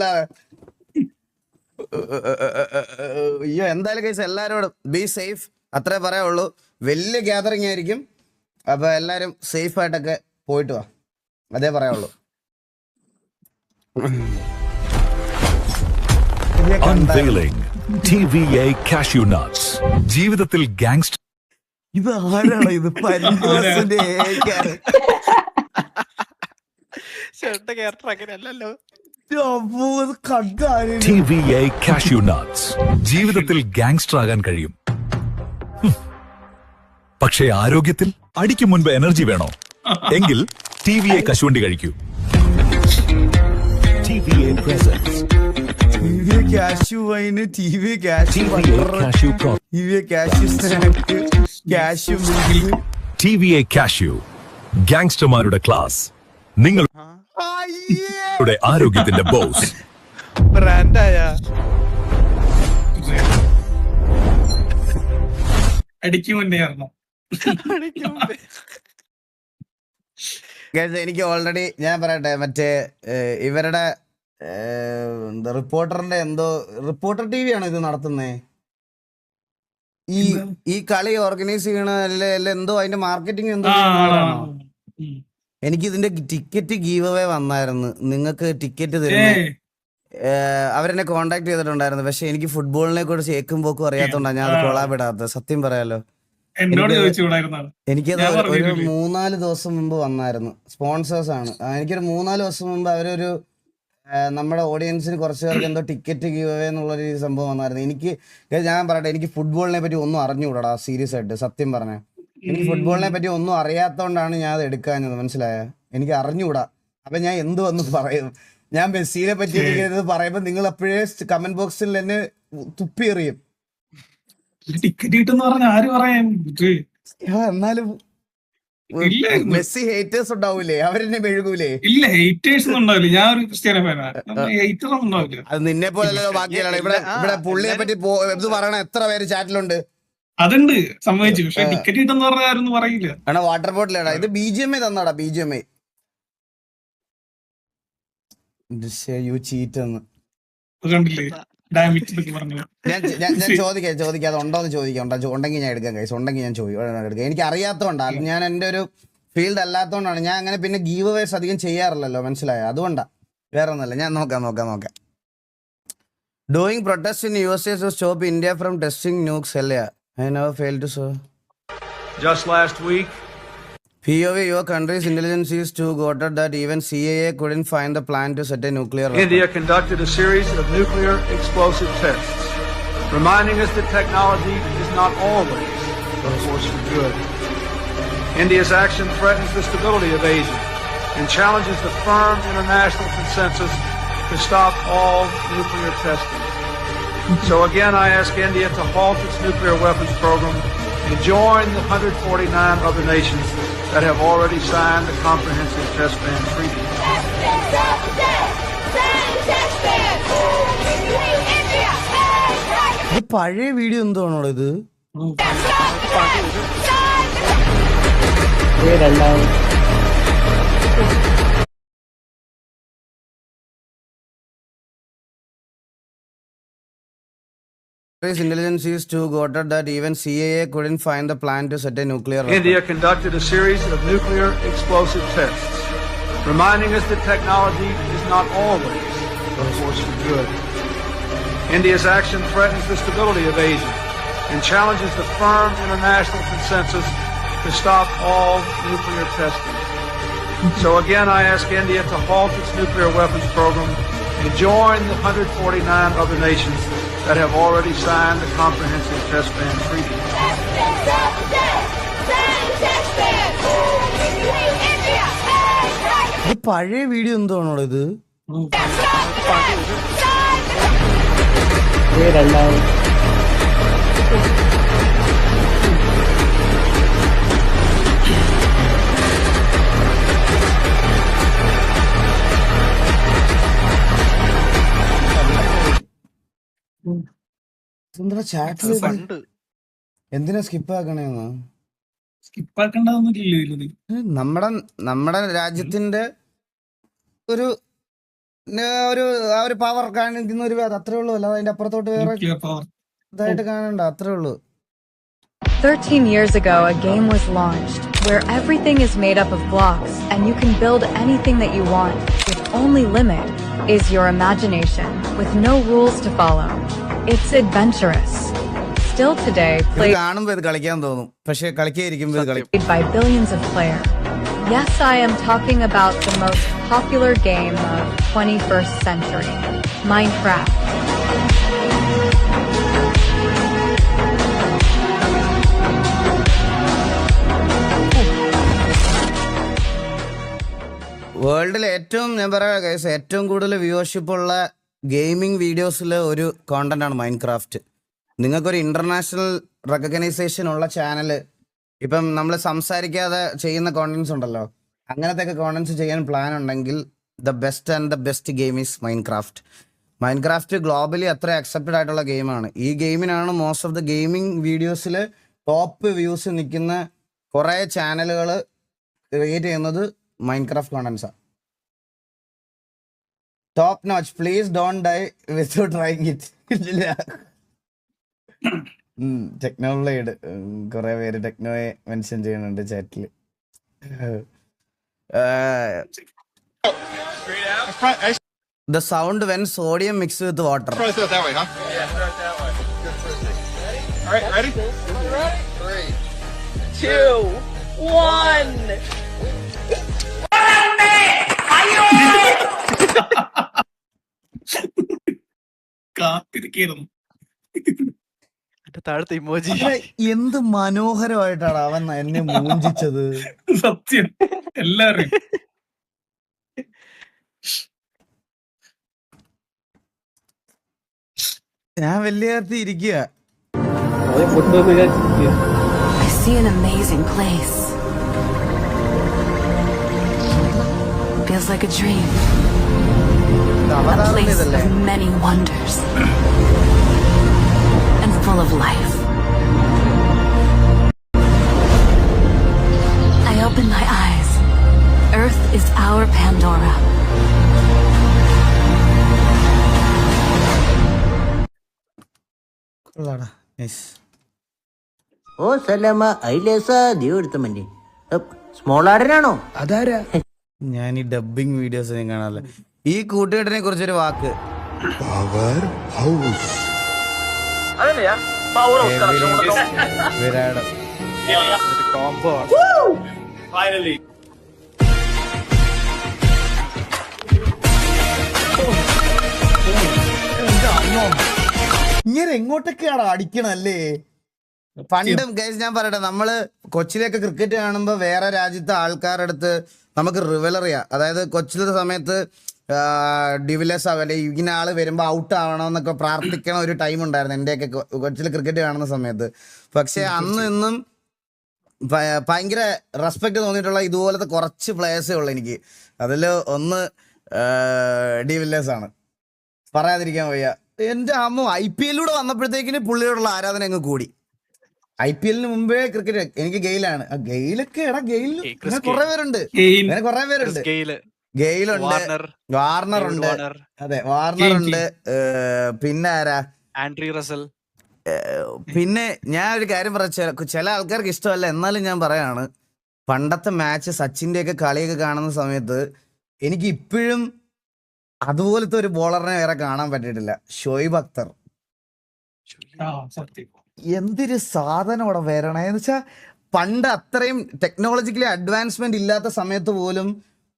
അയ്യോ, എന്തായാലും കേസ് എല്ലാരോടും ബി സേഫ്, അത്രേ പറയാവുള്ളൂ. വലിയ ഗ്യാതറിംഗ് ആയിരിക്കും. അപ്പൊ എല്ലാരും സേഫ് ആയിട്ടൊക്കെ പോയിട്ട് വാ, അതേ പറയാവുള്ളൂ. Unveiling TVA Cashew Nuts. ജീവിതത്തിൽ ഗാങ്സ്റ്റർ. ഇത് ആരാണ്? ഇത് പരിന്തോസിന്റെ ക്യാരക്ടർ അങ്ങനെയല്ലല്ലോ. TVA Cashew Nuts. ജീവിതത്തിൽ ഗാങ്സ്റ്റർ ആകാൻ കഴിയും, പക്ഷേ ആരോഗ്യത്തിൽ അടിക്കും മുൻപ് എനർജി വേണോ? എങ്കിൽ TVA കശുവണ്ടി കഴിക്കൂ. TVA presents cashew wine, TVA cashew cashew TVA Cashew. ഗാങ്സ്റ്റർമാരുടെ ക്ലാസ്, നിങ്ങളുടെ ആരോഗ്യത്തിന്റെ ബോസ്. ബ്രാൻഡായ അടിക്കും മുന്നേ ആയിരുന്നു. എനിക്ക് ഓൾറെഡി ഞാൻ പറയട്ടെ, മറ്റേ ഇവരുടെ റിപ്പോർട്ടറിന്റെ റിപ്പോർട്ടർ TV ആണ് ഇത് നടത്തുന്നേ. ഈ കളി ഓർഗനൈസ് ചെയ്യണ എന്തോ അതിന്റെ മാർക്കറ്റിംഗ് എന്തോ. എനിക്ക് ഇതിന്റെ ടിക്കറ്റ് ഗീവ് അവേ വന്നായിരുന്നു. നിങ്ങൾക്ക് ടിക്കറ്റ് തരുന്നേ അവരെന്നെ കോണ്ടാക്ട് ചെയ്തിട്ടുണ്ടായിരുന്നു. പക്ഷെ എനിക്ക് ഫുട്ബോളിനെ കുറിച്ച് ഏക്കും പോക്കും അറിയാത്തോണ്ടാണ് ഞാൻ അത് കൊളാബിടാത്തത്. സത്യം പറയാലോ, എനിക്കത് ഒരു 3-4 ദിവസം മുമ്പ് വന്നായിരുന്നു. സ്പോൺസേഴ്സ് ആണ്. എനിക്കൊരു 3-4 ദിവസം മുമ്പ് അവരൊരു നമ്മുടെ ഓഡിയൻസിന് കുറച്ച് പേർക്ക് എന്തോ ടിക്കറ്റ് ഗീവ് അവേ എന്നുള്ളൊരു സംഭവം വന്നായിരുന്നു. ഞാൻ പറയട്ടെ, എനിക്ക് ഫുട്ബോളിനെ പറ്റി ഒന്നും അറിഞ്ഞുകൂടാ. സീരിയസ് ആയിട്ട് സത്യം പറഞ്ഞ എനിക്ക് ഫുട്ബോളിനെ പറ്റി ഒന്നും അറിയാത്തോണ്ടാണ് ഞാൻ അത് എടുക്കാഞ്ഞത്. മനസ്സിലായ? എനിക്ക് അറിഞ്ഞുകൂടാ. അപ്പൊ ഞാൻ എന്ത് വന്ന് പറയും? ഞാൻ മെസ്സിനെ പറ്റി പറയുമ്പോ നിങ്ങൾ അപ്പോഴേ കമന്റ് ബോക്സിൽ എന്നെ തുപ്പി എറിയും. ടിക്കറ്റ് കിട്ടുന്ന പറഞ്ഞ ആര് പറയാൻ? എന്നാലും മെസ്സി ഹേറ്റേഴ്സ് ഉണ്ടാവൂലേ? അവരെന്നെ മെഴുകൂലേ? ഇല്ല, ഹേറ്റേഴ്സ് ഒന്നും ഉണ്ടാവില്ല. ഞാൻ ഒരു ക്രിസ്ത്യാനോ ഫാനാണ്. ഉണ്ടാവില്ല. അത് നിന്നെ പോലല്ലോ ബാക്കിയാണ്. ഇവിടെ പുള്ളിയെ പറ്റി ഇത് പറയണ എത്ര പേര് ചാറ്റിലുണ്ട്? അതുണ്ട്, സമ്മതിച്ചു. പക്ഷെ ടിക്കറ്റ് കിട്ടുന്ന പറഞ്ഞ ആരൊന്നും പറയില്ല. ആണോ? വാട്ടർ ബോട്ടിലാടാ. ഇത് BGMI തന്നാടാ. BGMI യു ചീറ്റ് എന്ന് കണ്ടില്ലേ? ഞാൻ ചോദിക്കാം അത് ഉണ്ടോന്ന് ചോദിക്കാം. ഉണ്ടെങ്കിൽ ഞാൻ എടുക്കാം കൈസ്. ഉണ്ടെങ്കിൽ ഞാൻ എടുക്കാം. എനിക്ക് അറിയാത്തോണ്ടാണ്. ഞാൻ എൻ്റെ ഒരു ഫീൽഡ് അല്ലാത്തോണ്ടാണ് ഞാൻ അങ്ങനെ പിന്നെ ഗീവ് അവേസ് അധികം ചെയ്യാറില്ലല്ലോ. മനസ്സിലായോ? അതുകൊണ്ടാ, വേറെ ഒന്നല്ല. ഞാൻ നോക്കാം. Doing protest in USA to stop India from testing nukes. I never failed to serve. Just last week, POV, your country's intelligence is too goated that even CIA couldn't find the plan to set a nuclear weapon. India conducted a series of nuclear explosive tests, reminding us that technology is not always a force for good. India's action threatens the stability of Asia and challenges the firm international consensus to stop all nuclear testing. So again, I ask India to halt its nuclear weapons program and join the 149 other nations that have already signed the Comprehensive Test Ban Treaty. പഴയ video എന്താണോ ഇത്? Intelligence is too goated that even CAA couldn't find the plan to set a nuclear weapon. India conducted a series of nuclear explosive tests, reminding us that technology is not always a force for good. India's action threatens the stability of Asia and challenges the firm international consensus to stop all nuclear testing. So again, I ask India to halt its nuclear weapons program and join the 149 other nations that have already signed the Comprehensive Test Ban Treaty. ഇത് പഴയ video എന്താണോ ഇത്? ചാറ്റിൽ എന്തിനാ skip ആക്കണേന്ന്? നമ്മുടെ രാജ്യത്തിന്റെ ഒരു power കാണിക്കുന്ന ഒരു അത്രേ ഉള്ളൂ, അല്ലാതെ അതിന്റെ അപ്പുറത്തോട്ട് വേറെ ഇതായിട്ട് കാണണ്ട, അത്രേ ഉള്ളൂ. 13 years ago, a game was launched where everything is made up of blocks and you can build anything that you want. Its only limit is your imagination with no rules to follow. It's adventurous. Still today, played by billions of players. Yes, I am talking about the most popular game of 21st century, Minecraft. വേൾഡിൽ ഏറ്റവും ഞാൻ പറയാം guys, ഏറ്റവും കൂടുതൽ viewership ഉള്ള gaming വീഡിയോസിൽ ഒരു content ആണ് മൈൻക്രാഫ്റ്റ്. നിങ്ങൾക്കൊരു ഇന്റർനാഷണൽ റെക്കഗ്നൈസേഷൻ ഉള്ള ചാനൽ, ഇപ്പം നമ്മൾ സംസാരിക്കാതെ ചെയ്യുന്ന കോണ്ടന്റ്സ് ഉണ്ടല്ലോ, അങ്ങനത്തെ കോണ്ടന്റ്സ് ചെയ്യാൻ പ്ലാൻ ഉണ്ടെങ്കിൽ the best and the best game is Minecraft. Minecraft globally അത്ര അക്സെപ്റ്റഡ് ആയിട്ടുള്ള ഗെയിമാണ്. ഈ ഗെയിമിനാണ് മോസ്റ്റ് ഓഫ് ദ ഗെയിമിംഗ് വീഡിയോസിൽ ടോപ്പ് വ്യൂസ് നിൽക്കുന്ന കുറേ ചാനലുകൾ ക്രിയേറ്റ് ചെയ്യുന്നത് മൈൻക്രാഫ്റ്റ് കോണ്ടന്റ്സാണ്. Top notch, please don't die without trying it. Technoblade കുറെ പേര് ടെക്നോയെ മെൻഷൻ ചെയ്യുന്നുണ്ട് ചാറ്റിൽ. The sound when sodium mixed with water. Throw it that way, huh? Yeah, throw it that way. Good first thing. All right, ready? 3, 2, 1. താഴത്തെ emoji എന്ത് മനോഹരമായിട്ടാണ് അവൻ എന്നെ മൂഞ്ചിച്ചത്. സത്യം എല്ലാരും ഞാൻ വലിയ ഇരിക്കുക. I see an amazing place. Feels like a dream. A place of many wonders and full of life. I open my eyes. Earth is our Pandora. ഓ സലാമ ഐലേസ ദേവടുത്തമ്മന്റെ സ്മോൾ ആടനാണോ? അതാരാ? ഞാൻ ഈ ഡബിങ് വീഡിയോസ് കാണാറില്ല. ഈ കൂട്ടുകെട്ടിനെ കുറിച്ചൊരു വാക്ക്. Viratam combo finally. ഇങ്ങനെ എങ്ങോട്ടൊക്കെയാണ് അടിക്കണല്ലേ? പണ്ടും ഗൈസ് ഞാൻ പറയട്ടെ, നമ്മള് കൊച്ചിലേക്ക് ക്രിക്കറ്റ് കാണുമ്പോൾ വേറെ രാജ്യത്തെ ആൾക്കാരുടെ അടുത്ത് നമുക്ക് റിവലറിയാ. അതായത് കൊച്ചിലത്തെ സമയത്ത് ഡിവിലേഴ്സ് ആവല്ലേ, ഇങ്ങനെ ആള് വരുമ്പോൾ ഔട്ട് ആവണമെന്നൊക്കെ പ്രാർത്ഥിക്കണ ഒരു ടൈം ഉണ്ടായിരുന്നു എൻ്റെയൊക്കെ കൊച്ചിയിൽ ക്രിക്കറ്റ് കാണുന്ന സമയത്ത്. പക്ഷെ അന്ന് ഇന്നും ഭയങ്കര റെസ്പെക്ട് തോന്നിയിട്ടുള്ള ഇതുപോലത്തെ കുറച്ച് പ്ലേയേഴ്സേ ഉള്ളു എനിക്ക്. അതിൽ ഒന്ന് ഡിവിലേഴ്സ് ആണ്, പറയാതിരിക്കാൻ വയ്യ. എന്റെ അമ്മ IPL വന്നപ്പോഴത്തേക്കിന് പുള്ളിയോടുള്ള ആരാധന അങ്ങ് കൂടി. IPL മുമ്പേ ക്രിക്കറ്റ് എനിക്ക് ഗെയിലാണ്. ഗെയിലൊക്കെ ഗെയിലിന് കുറെ പേരുണ്ട്. അങ്ങനെ കുറെ പേരുണ്ട്. ഗെയിലുണ്ട്, വാർണർ ഉണ്ട്. അതെ, വാർണർ ഉണ്ട്. പിന്നെ ആരാ? Andre Russell. പിന്നെ ഞാൻ ഒരു കാര്യം പറയാം, ചില ആൾക്കാർക്ക് ഇഷ്ടമല്ല, എന്നാലും ഞാൻ പറയാണ്, പണ്ടത്തെ മാച്ച് സച്ചിന്റെ ഒക്കെ കളിയൊക്കെ കാണുന്ന സമയത്ത് എനിക്ക് ഇപ്പോഴും അതുപോലത്തെ ഒരു ബോളറിനെ വേറെ കാണാൻ പറ്റിയിട്ടില്ല. ഷോയിബ് അക്തർ. എന്തൊരു സാധനം അവിടെ വരണേന്ന് വെച്ചാൽ, പണ്ട് അത്രയും ടെക്നോളജിക്കലി അഡ്വാൻസ്മെന്റ് ഇല്ലാത്ത സമയത്ത് പോലും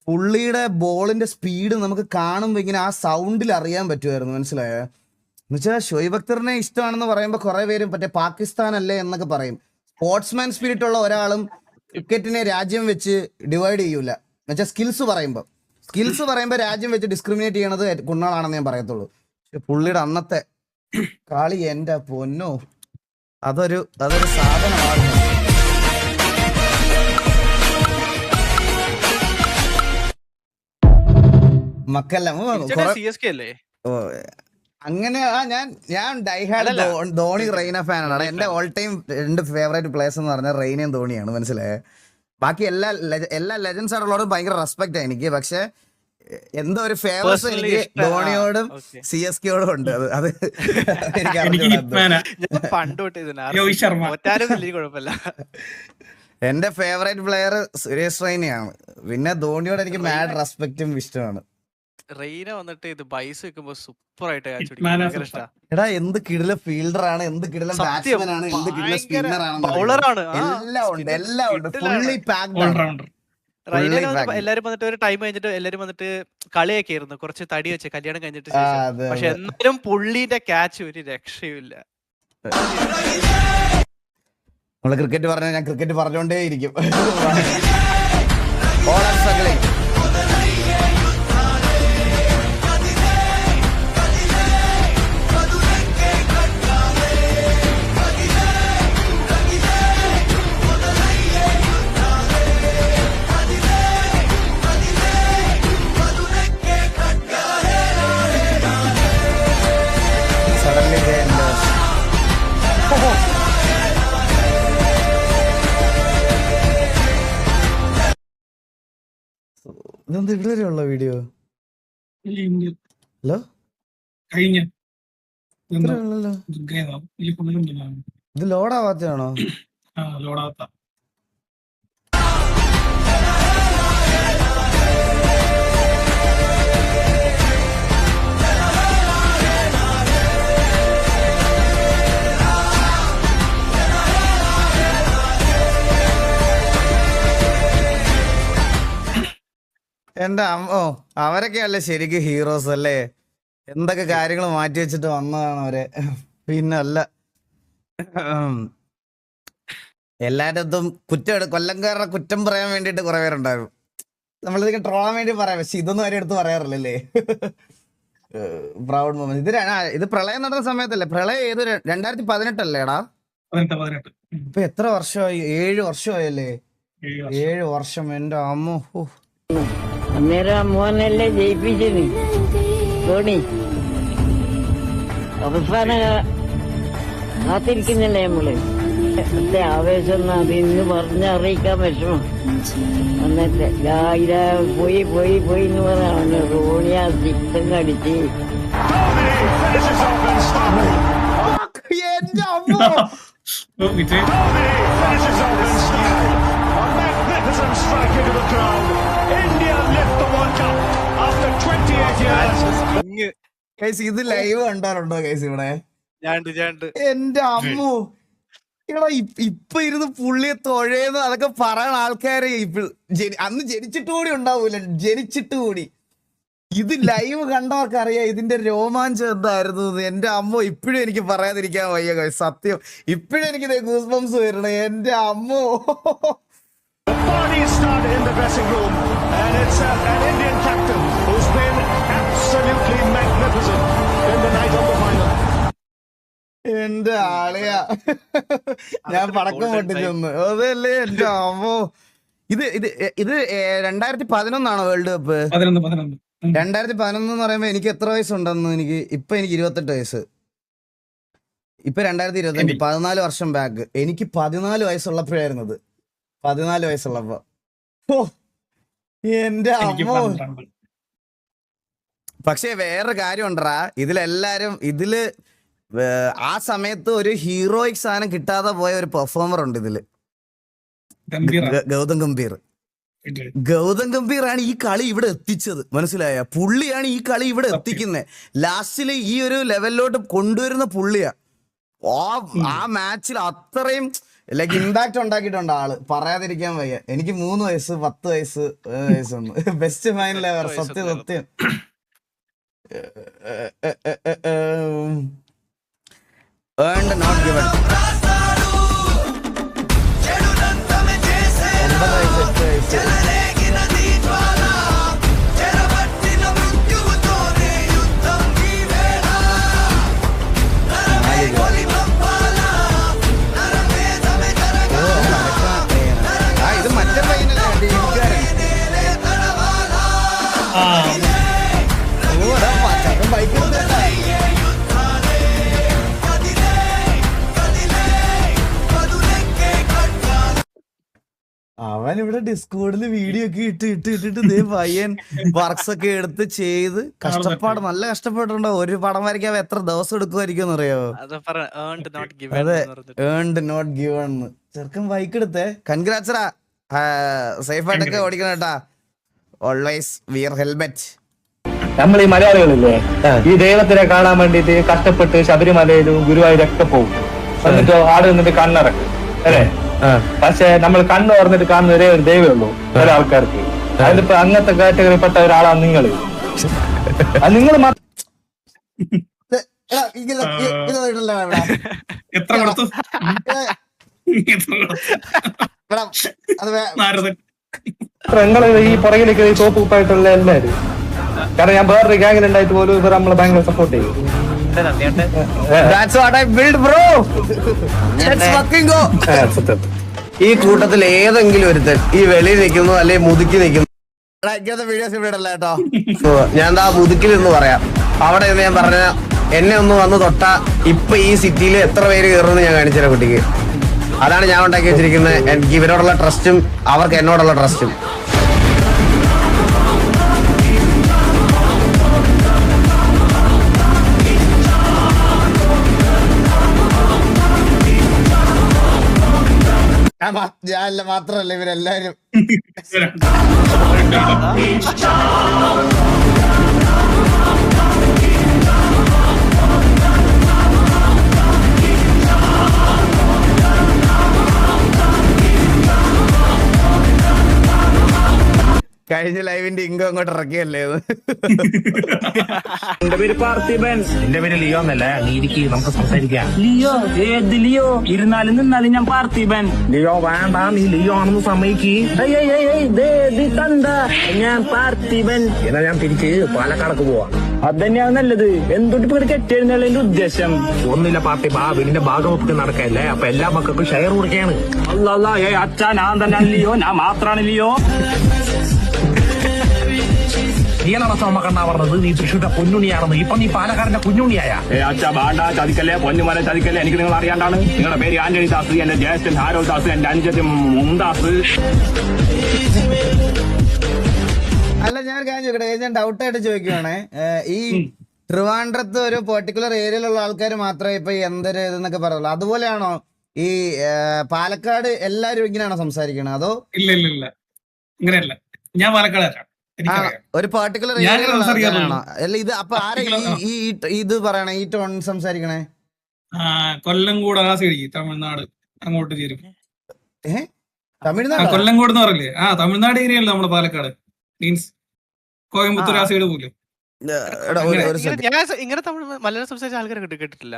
പുള്ളിയുടെ ബോളിന്റെ സ്പീഡ് നമുക്ക് കാണുമ്പോൾ ഇങ്ങനെ ആ സൗണ്ടിൽ അറിയാൻ പറ്റുമായിരുന്നു. മനസ്സിലായോ? എന്നുവെച്ചാൽ ഷോയിബ് അക്തറിനെ ഇഷ്ടമാണെന്ന് പറയുമ്പോൾ കുറെ പേരും മറ്റേ പാകിസ്ഥാൻ അല്ലേ എന്നൊക്കെ പറയും. സ്പോർട്സ്മാൻ സ്പിരിറ്റ് ഉള്ള ഒരാളും ക്രിക്കറ്റിനെ രാജ്യം വെച്ച് ഡിവൈഡ് ചെയ്യൂല. എന്നുവെച്ചാൽ സ്കിൽസ് പറയുമ്പോൾ രാജ്യം വെച്ച് ഡിസ്ക്രിമിനേറ്റ് ചെയ്യണത് കുണ്ണാളാണെന്ന് ഞാൻ പറയത്തുള്ളൂ. പക്ഷെ പുള്ളിയുടെ അന്നത്തെ കളി എന്റെ പൊന്നോ, അതൊരു സാധനമാണ്. അങ്ങനെ ഞാൻ ഡൈഹാർഡ് ധോണി റെയ്ന ഫാനാണ്. എന്റെ ഓൾ ടൈം 2 ഫേവറേറ്റ് പ്ലേയേഴ്സ് എന്ന് പറഞ്ഞാൽ റെയ്നയും ധോണിയാണ്. മനസ്സിലായേ? ബാക്കി എല്ലാ ലെജൻസ് ആയിട്ടുള്ളവരും ഭയങ്കര റെസ്പെക്ട് എനിക്ക്. പക്ഷെ എന്തോ ഒരു ഫേവേഴ്സ് എനിക്ക് ധോണിയോടും CSKയോടും ഉണ്ട്. അത് എന്റെ ഫേവറേറ്റ് പ്ലെയർ സുരേഷ് റെയ്നയാണ്. പിന്നെ ധോണിയോട് എനിക്ക് മാഡ് റെസ്പെക്റ്റും ഇഷ്ടമാണ്. റെയ്ന വന്നിട്ട് ഇത് ബൈസ് വെക്കുമ്പോ സൂപ്പർ ആയിട്ട് എടാ, എന്ത് കിടില ഫീൽഡർ ആണ്, എന്ത് കിടില ബാറ്റ്സ്മാൻ ആണ്, എന്ത് കിടില സ്പിന്നർ ആണ്, ബൗളറാണ്. എല്ലാം ഉണ്ട്. ഫുള്ളി പാക്ഡ് ആണ്. എല്ലാരും വന്നിട്ട് ഒരു ടൈം കഴിഞ്ഞിട്ട് എല്ലാരും വന്നിട്ട് കളിയൊക്കെ ആയിരുന്നു, കുറച്ച് തടി വെച്ച് കല്യാണം കഴിഞ്ഞിട്ട് ശേഷം. പക്ഷെ എന്നാലും പുള്ളിന്റെ ക്യാച്ച് ഒരു രക്ഷയുമില്ല. നമ്മള് ക്രിക്കറ്റ് പറഞ്ഞാൽ ഞാൻ ക്രിക്കറ്റ് പറഞ്ഞോണ്ടേ ഇരിക്കും. ഇതെന്താ ഇവിടെ വരെയുള്ള വീഡിയോ? ഹലോ, ഇത് ലോഡാവാത്തയാണോ? എന്റെ അമ്മോ, അവരൊക്കെ അല്ലേ ശരിക്കും ഹീറോസ് അല്ലേ? എന്തൊക്കെ കാര്യങ്ങൾ മാറ്റി വെച്ചിട്ട് വന്നതാണ് അവര്. പിന്നെ അല്ല, എല്ലായിടത്തും കൊല്ലംകാരുടെ കുറ്റം പറയാൻ വേണ്ടിട്ട് കുറെ പേരുണ്ടാകും. നമ്മളിതൊക്കെ ട്രോളാൻ വേണ്ടി പറയാം, പക്ഷെ ഇതൊന്നും അവരെ അടുത്ത് പറയാറില്ലല്ലേ. Proud moment. ഇത് പ്രളയം നടന്ന സമയത്തല്ലേ? പ്രളയം ഏത് 2018 അല്ലേടാ? ഇപ്പൊ എത്ര വർഷമായി? 7 വർഷമായല്ലേ? 7 വർഷം. എന്റെ അമ്മോ, അന്നേരം മോനല്ലേ ജയിപ്പിച്ചത് ധോണി. അവസാന കാത്തിരിക്കുന്നില്ലേ നമ്മള്. ആവേശം അത് ഇന്ന് പറഞ്ഞറിയിക്കാൻ വിഷമം. എന്നിട്ട് പോയി പോയി പോയി എന്ന് പറയാണ്. ധോണി ആ സിക്സും കടിച്ച് ഇത് ലൈവ് കണ്ടാറുണ്ടോ ഗൈസ് ഇവിടെ? എന്റെ അമ്മോ, ഇവിടെ ഇപ്പൊ ഇരുന്ന് പുള്ളിയെ തൊഴേന്ന് അതൊക്കെ പറയാൻ ആൾക്കാരെ അന്ന് ജനിച്ചിട്ട് കൂടി ഉണ്ടാവൂല, ജനിച്ചിട്ട് കൂടി. ഇത് ലൈവ് കണ്ടവർക്ക് അറിയാം ഇതിന്റെ രോമാഞ്ചം എന്തായിരുന്നു. എന്റെ അമ്മോ, ഇപ്പോഴും എനിക്ക് പറയാതിരിക്കാൻ വയ്യ ഗൈസ്, സത്യം. ഇപ്പോഴും എനിക്ക് ഗൂസ് ബംസ് വരണേ. എന്റെ അമ്മോ. The party started in the dressing room, and it's an Indian captain who's been absolutely magnificent in the night of the final. എന്റെ ആളെയാ, ഞാൻ പടക്കം പൊട്ടിച്ചൊന്ന്. അതല്ലേ എന്റെ അമ്മോ. ഇത് 2011 വേൾഡ് കപ്പ്? 2011 എന്ന് പറയുമ്പോ എനിക്ക് എത്ര വയസ്സുണ്ടെന്ന് എനിക്ക് 28 വയസ്സ്. ഇപ്പൊ 2025, 14 വർഷം ബാക്ക്. എനിക്ക് 14 വയസ്സുള്ളപ്പോഴായിരുന്നത്. 14 വയസ്സുള്ളപ്പോ എന്റെ അമ്മോ. പക്ഷെ വേറൊരു കാര്യം ഉണ്ടറാ, ഇതിലെല്ലാരും ആ സമയത്ത് ഒരു ഹീറോയിക് സാധനം കിട്ടാതെ പോയ ഒരു പെർഫോമർ ഉണ്ട് ഇതില്. ഗൗതം ഗംഭീർ. ഗൗതം ഗംഭീർ ആണ് ഈ കളി ഇവിടെ എത്തിച്ചത്, മനസ്സിലായ? പുള്ളിയാണ് ഈ കളി ഇവിടെ എത്തിക്കുന്നത്. ലാസ്റ്റില് ഈ ഒരു ലെവലിലോട്ട് കൊണ്ടുവരുന്ന പുള്ളിയാ. ആ മാച്ചിൽ അത്രയും ലൈക്ക് ഇമ്പാക്ട് ഉണ്ടാക്കിയിട്ടുണ്ട് ആള്, പറയാതിരിക്കാൻ വയ്യ. എനിക്ക് 3 വയസ്സ് 10 വയസ്സ് വയസ്സൊന്നും ബെസ്റ്റ് ഫൈനൽ എവർ. സത്യം. Earned not given. 9 വയസ്സ് 8 വയസ്സ്. ഇത് മറ്റേ ഫൈനലാണ്. ബൈക്ക് അവൻ ഇവിടെ ഡിസ്കോഡില് വീഡിയോ ഒക്കെ ഇട്ടിട്ട് പയ്യൻ വർക്ക്സ് ഒക്കെ എടുത്ത് ചെയ്ത് നല്ല കഷ്ടപ്പെട്ടിട്ടുണ്ടോ. ഒരു പടം വരയ്ക്കാൻ എത്ര ദിവസം എടുക്കുമായിരിക്കും അറിയാവോ? അതെ, ഏൺഡ് നോട്ട് ഗിവൺ. ചെറുക്കൻ ബൈക്ക് എടുത്തേ. കൺഗ്രാറ്റ്സ്റാ. സേഫ് ആയിട്ടൊക്കെ ഓടിക്കണം കേട്ടാ. Always wear helmet. നമ്മൾ ഈ മലയാളികളില്ലേ, ഈ ദൈവത്തിനെ കാണാൻ വേണ്ടിട്ട് കഷ്ടപ്പെട്ട് ശബരിമലയിലും ഗുരുവായൂരൊക്കെ പോകും. എന്നിട്ടോ ആടെ നിന്നിട്ട് കണ്ണിറക്കും അല്ലേ? പക്ഷെ നമ്മൾ കണ്ണ് തുറന്നിട്ട് കാണുന്ന ഒരേ ഒരു ദൈവമേ ഉള്ളൂ ചില ആൾക്കാർക്ക്. അതിലിപ്പോ അങ്ങനത്തെ കാറ്റഗറിപ്പെട്ട ഒരാളാണ് നിങ്ങൾ. നിങ്ങൾ നിങ്ങൾ ഈ പുറകിലേക്ക് ഈ സോപ്പ് ഉപ്പായിട്ടുള്ള എല്ലാവരും. കാരണം ഞാൻ വേറൊരു ഗ്യാങ്ങിലുണ്ടായിട്ട് പോലും ഇവർ നമ്മളെ ഭയങ്കര സപ്പോർട്ട് ചെയ്യും. ഈ കൂട്ടത്തിൽ ഏതെങ്കിലും ഒരുത്തൻ ഈ വെളിയിൽ നിൽക്കുന്നു അല്ലെങ്കിൽ മുതുക്കി നിൽക്കുന്നു. ഇങ്ങനത്തെ വീഡിയോസ് ഇവിടെ ഇടല്ല കേട്ടോ. ഞാൻ എന്താ മുതുക്കിൽ പറയാം. അവിടെ നിന്ന് ഞാൻ പറഞ്ഞ എന്നെ ഒന്ന് വന്ന് തൊട്ടാ ഇപ്പൊ ഈ സിറ്റിയിൽ എത്ര പേര് കയറുമെന്ന് ഞാൻ കാണിച്ചു തരാം കുട്ടിക്ക്. അതാണ് ഞാൻ ഉണ്ടാക്കി വെച്ചിരിക്കുന്നത്. എനിക്ക് ഇവരോടുള്ള ട്രസ്റ്റും അവർക്ക് എന്നോടുള്ള ട്രസ്റ്റും. ഞാനല്ല മാത്രല്ല ഇവരെല്ലാരും. കഴിഞ്ഞ ലൈവിന്റെ ഇൻകം അങ്ങോട്ട് ഇറക്കിയല്ലേ? എന്റെ പേര് പാർത്ഥിബൻ. എന്റെ പേര് ലിയോ എന്നല്ല. നീരിക്ക് നമുക്ക് സംസാരിക്കാം. ലിയോ ഏത് ലിയോ? ഇരുന്നാലും നിന്നാലും ഞാൻ പാർത്ഥിബൻ. ലിയോ വേണ്ട, നീ ലിയോ ആണെന്ന് സമ്മതിക്ക്. ഞാൻ പാർത്ഥിബൻ. എന്നാ ഞാൻ തിരിച്ച് പാലക്കാടക്ക് പോവാ. അതന്നെയാണ് നല്ലത്. എന്തൊട്ട് കെട്ടിയിരുന്നല്ലോ എന്റെ ഉദ്ദേശം. ഒന്നില്ല പാർത്ഥിബ, വീടിന്റെ ഭാഗമൊക്കെ നടക്കല്ലേ. അപ്പൊ എല്ലാ മക്കൾക്കും ഷെയർ കൊടുക്കുകയാണ്. അല്ല അച്ഛാ, ഞാൻ തന്നെ ലിയോ, ഞാൻ മാത്രാണ് ലിയോ. നീയാണോ സോമക്കണ്ണാ പറഞ്ഞത് നീ തൃശ്ശൂരുടെ പൊന്നുണിയാണെന്ന്? ഇപ്പൊ നീ പാലക്കാരന്റെ കുഞ്ഞുണ്ണിയായ? അച്ഛാ വേണ്ട, ചതിക്കല്ലേ, പൊന്നുമല ചതിക്കല്ലേ. എനിക്ക് നിങ്ങൾ അറിയാണ്ടാണ്. നിങ്ങളുടെ പേര് ആന്റണി ദാസ്, എന്റെ ജ്യേഷ്ഠൻ ഹാരോൾ ദാസ്, എന്റെ അനുജൻ മുംദാസ്. അല്ല, ഞാൻ കാര്യം ചോദിക്കട്ടെ, ഞാൻ ഡൗട്ടായിട്ട് ചോദിക്കുവാണേ. ഈ ട്രിവാൻഡ്രത്ത് ഒരു പെർട്ടിക്കുലർ ഏരിയയിലുള്ള ആൾക്കാർ മാത്രമേ ഇപ്പൊ എന്തൊരു ഇതെന്നൊക്കെ പറയുള്ളൂ. അതുപോലെയാണോ ഈ പാലക്കാട് എല്ലാരും ഇങ്ങനെയാണോ സംസാരിക്കണത്? അതോ? ഇല്ല ഇങ്ങനെയല്ല. ഞാൻ പാലക്കാട് ഒരു പെർട്ടിക്കുലർ ഏരിയയിലാണോ? അല്ല, ഇത് അപ്പൊ ആരെ ഇത് പറയണേ, ഈ ടോൺ സംസാരിക്കണേ? കൊല്ലംകോട് ആ സൈഡ്, തമിഴ്നാട് അങ്ങോട്ട് ചേരും. തമിഴ്നാട് കൊല്ലംകോട് എന്ന് പറയില്ലേ? തമിഴ്നാട് ഏരിയയല്ല നമ്മുടെ പാലക്കാട്. മീൻസ് കോയമ്പത്തൂർ ആ സൈഡ് പോലെ. ഇങ്ങനെ മലയാളം സംസാരിച്ച ആൾക്കാരെ കേട്ടിട്ടില്ല.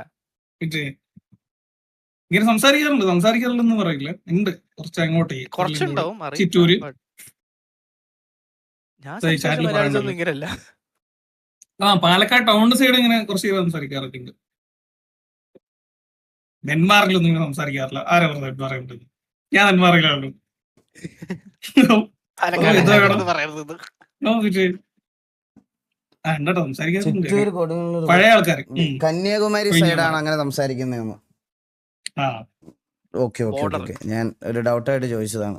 ഇങ്ങനെ സംസാരിക്കാറുണ്ടെന്ന് പറയില്ല. ഉണ്ട് കുറച്ച് അങ്ങോട്ടേ, കുറച്ചുണ്ടാവും. ചിറ്റൂര്, പാലക്കാട് ടൗൺ സൈഡ് ഇങ്ങനെ കുറച്ച് സംസാരിക്കാറുണ്ട്. നെന്മാറിലൊന്നും ഇങ്ങനെ സംസാരിക്കാറില്ല. ആരാ പറയുന്നത്? ഞാൻ നെന്മാറിലാണ്. ഉണ്ടോ സംസാരിക്കാൻ ചിറ്റൂർ കൊടുങ്ങല്ലൂർ പഴയ ആൾക്കാർ കന്യാകുമാരി സൈഡാണ് അങ്ങനെ സംസാരിക്കുന്നതെന്ന്. ആ ഓക്കെ ഓക്കെ ഓക്കെ, ഞാൻ ഒരു ഡൗട്ടായിട്ട് ചോദിച്ചതാണ്.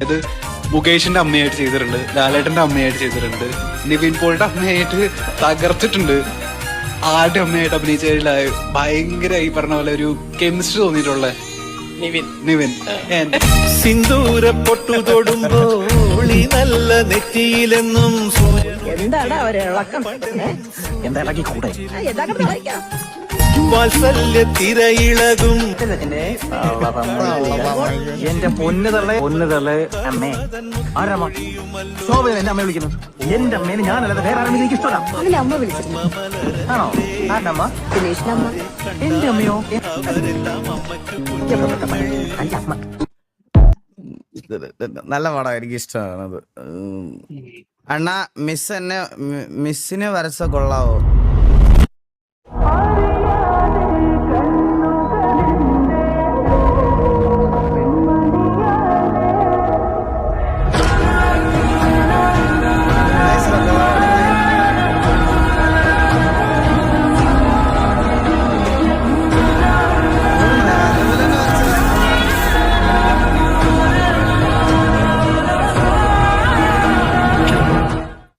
ഇത് മുകേഷിന്റെ അമ്മയായിട്ട് ചെയ്തിട്ടുണ്ട്, ലാലേട്ടന്റെ അമ്മയായിട്ട് ചെയ്തിട്ടുണ്ട്, നിവിൻ പോളിന്റെ അമ്മയായിട്ട് തകർത്തിട്ടുണ്ട്, ആരുടെ അമ്മയായിട്ട് അഭിനയിച്ച ഭയങ്കര ഈ പറഞ്ഞ പോലെ ഒരു കെമിസ്ട്രി തോന്നിയിട്ടുള്ള നിവിൻ. സിന്ദൂര പൊട്ടു തൊടുമ്പോൾ നല്ല നെറ്റിയിലെന്നും എന്താണ് അവരെ ഇളക്കം? എന്താ ഇളക്കി കൂടെ വാത്സല്യ തിരയിളകും. എന്റെ പൊന്നു തള്ളേ അമ്മേ. ആരമ്മ? ശോഭ എന്റെ അമ്മയെ വിളിക്കുന്നത്. എന്റെ അമ്മേനെ ഞാനല്ലാതെ വേറെ ആരും എനിക്ക് ഇഷ്ടമല്ല. അമ്മ വിളിച്ചിരുന്നു. ആണോ? ആരുടെ അമ്മ? ദിനേശിനമ്മ. എന്റെ അമ്മയോ? നല്ല പടം, എനിക്ക് ഇഷ്ടമാണത്. അണ്ണാ മിസ്സിനെ വരച്ച കൊള്ളാവോ?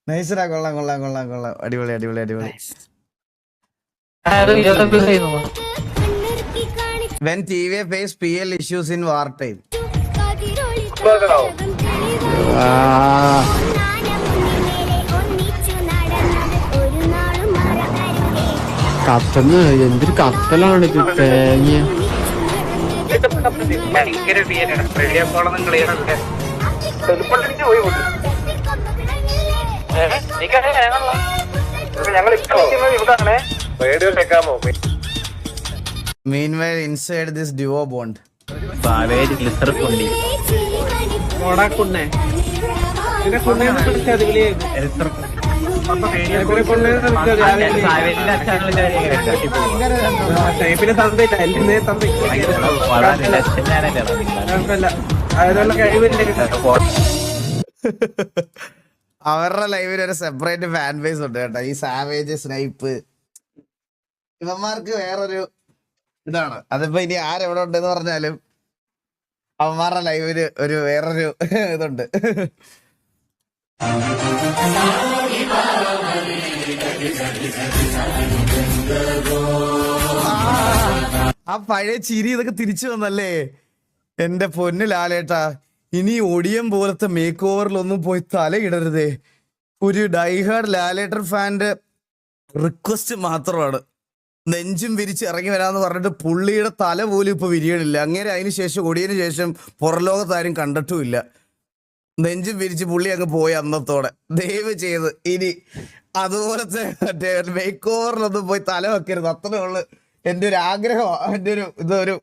നൈസറാ, കൊള്ളാം കൊള്ളാം കൊള്ളാം കൊള്ളാം, അടിപൊളി അടിപൊളി അടിപൊളി. When TVA face PL issues in wartime. കത്തുന്ന എന്തൊരു കത്തലാണ് ഇത് തേങ്ങ. Meanwhile, inside this duo bond. അവരുടെ ലൈവിൽ ഒരു സെപ്പറേറ്റ് ഫാൻ ബേസ് ഉണ്ട് കേട്ടോ. ഈ സാവേജ് സ്നൈപ്പ് ഇവന്മാർക്ക് വേറൊരു ഇതാണ്. അതിപ്പോ ഇനി ആരെവിടെ ഉണ്ടെന്ന് പറഞ്ഞാലും അവന്മാരുടെ ലൈവില് ഒരു വേറൊരു ഇതുണ്ട്. ആ പഴയ ചിരി ഇതൊക്കെ തിരിച്ചു വന്നല്ലേ എന്റെ പൊന്നു ലാലേട്ടാ. ഇനി ഒടിയം പോലത്തെ മേക്ക് ഓവറിലൊന്നും പോയി തലയിടരുതേ. ഒരു ഡൈഹാർഡ് ലാലേട്ടർ ഫാന്റെ റിക്വസ്റ്റ് മാത്രമാണ്. നെഞ്ചും വിരിച്ച് ഇറങ്ങി വരാന്ന് പറഞ്ഞിട്ട് പുള്ളിയുടെ തല പോലും ഇപ്പൊ വിരിയണില്ല. അങ്ങനെ അതിന് ശേഷം ഒടിയന് ശേഷം പുറലോകത്താരും കണ്ടിട്ടുമില്ല. നെഞ്ചും വിരിച്ച് പുള്ളി അങ്ങ് പോയി അന്നത്തോടെ. ദയവ് ചെയ്ത് ഇനി അതുപോലത്തെ മറ്റേ മേക്ക് ഓവറിലൊന്നും പോയി തല വെക്കരുത്. അത്രേ ഉള്ളു എൻ്റെ ഒരു ആഗ്രഹം. എൻ്റെ ഒരു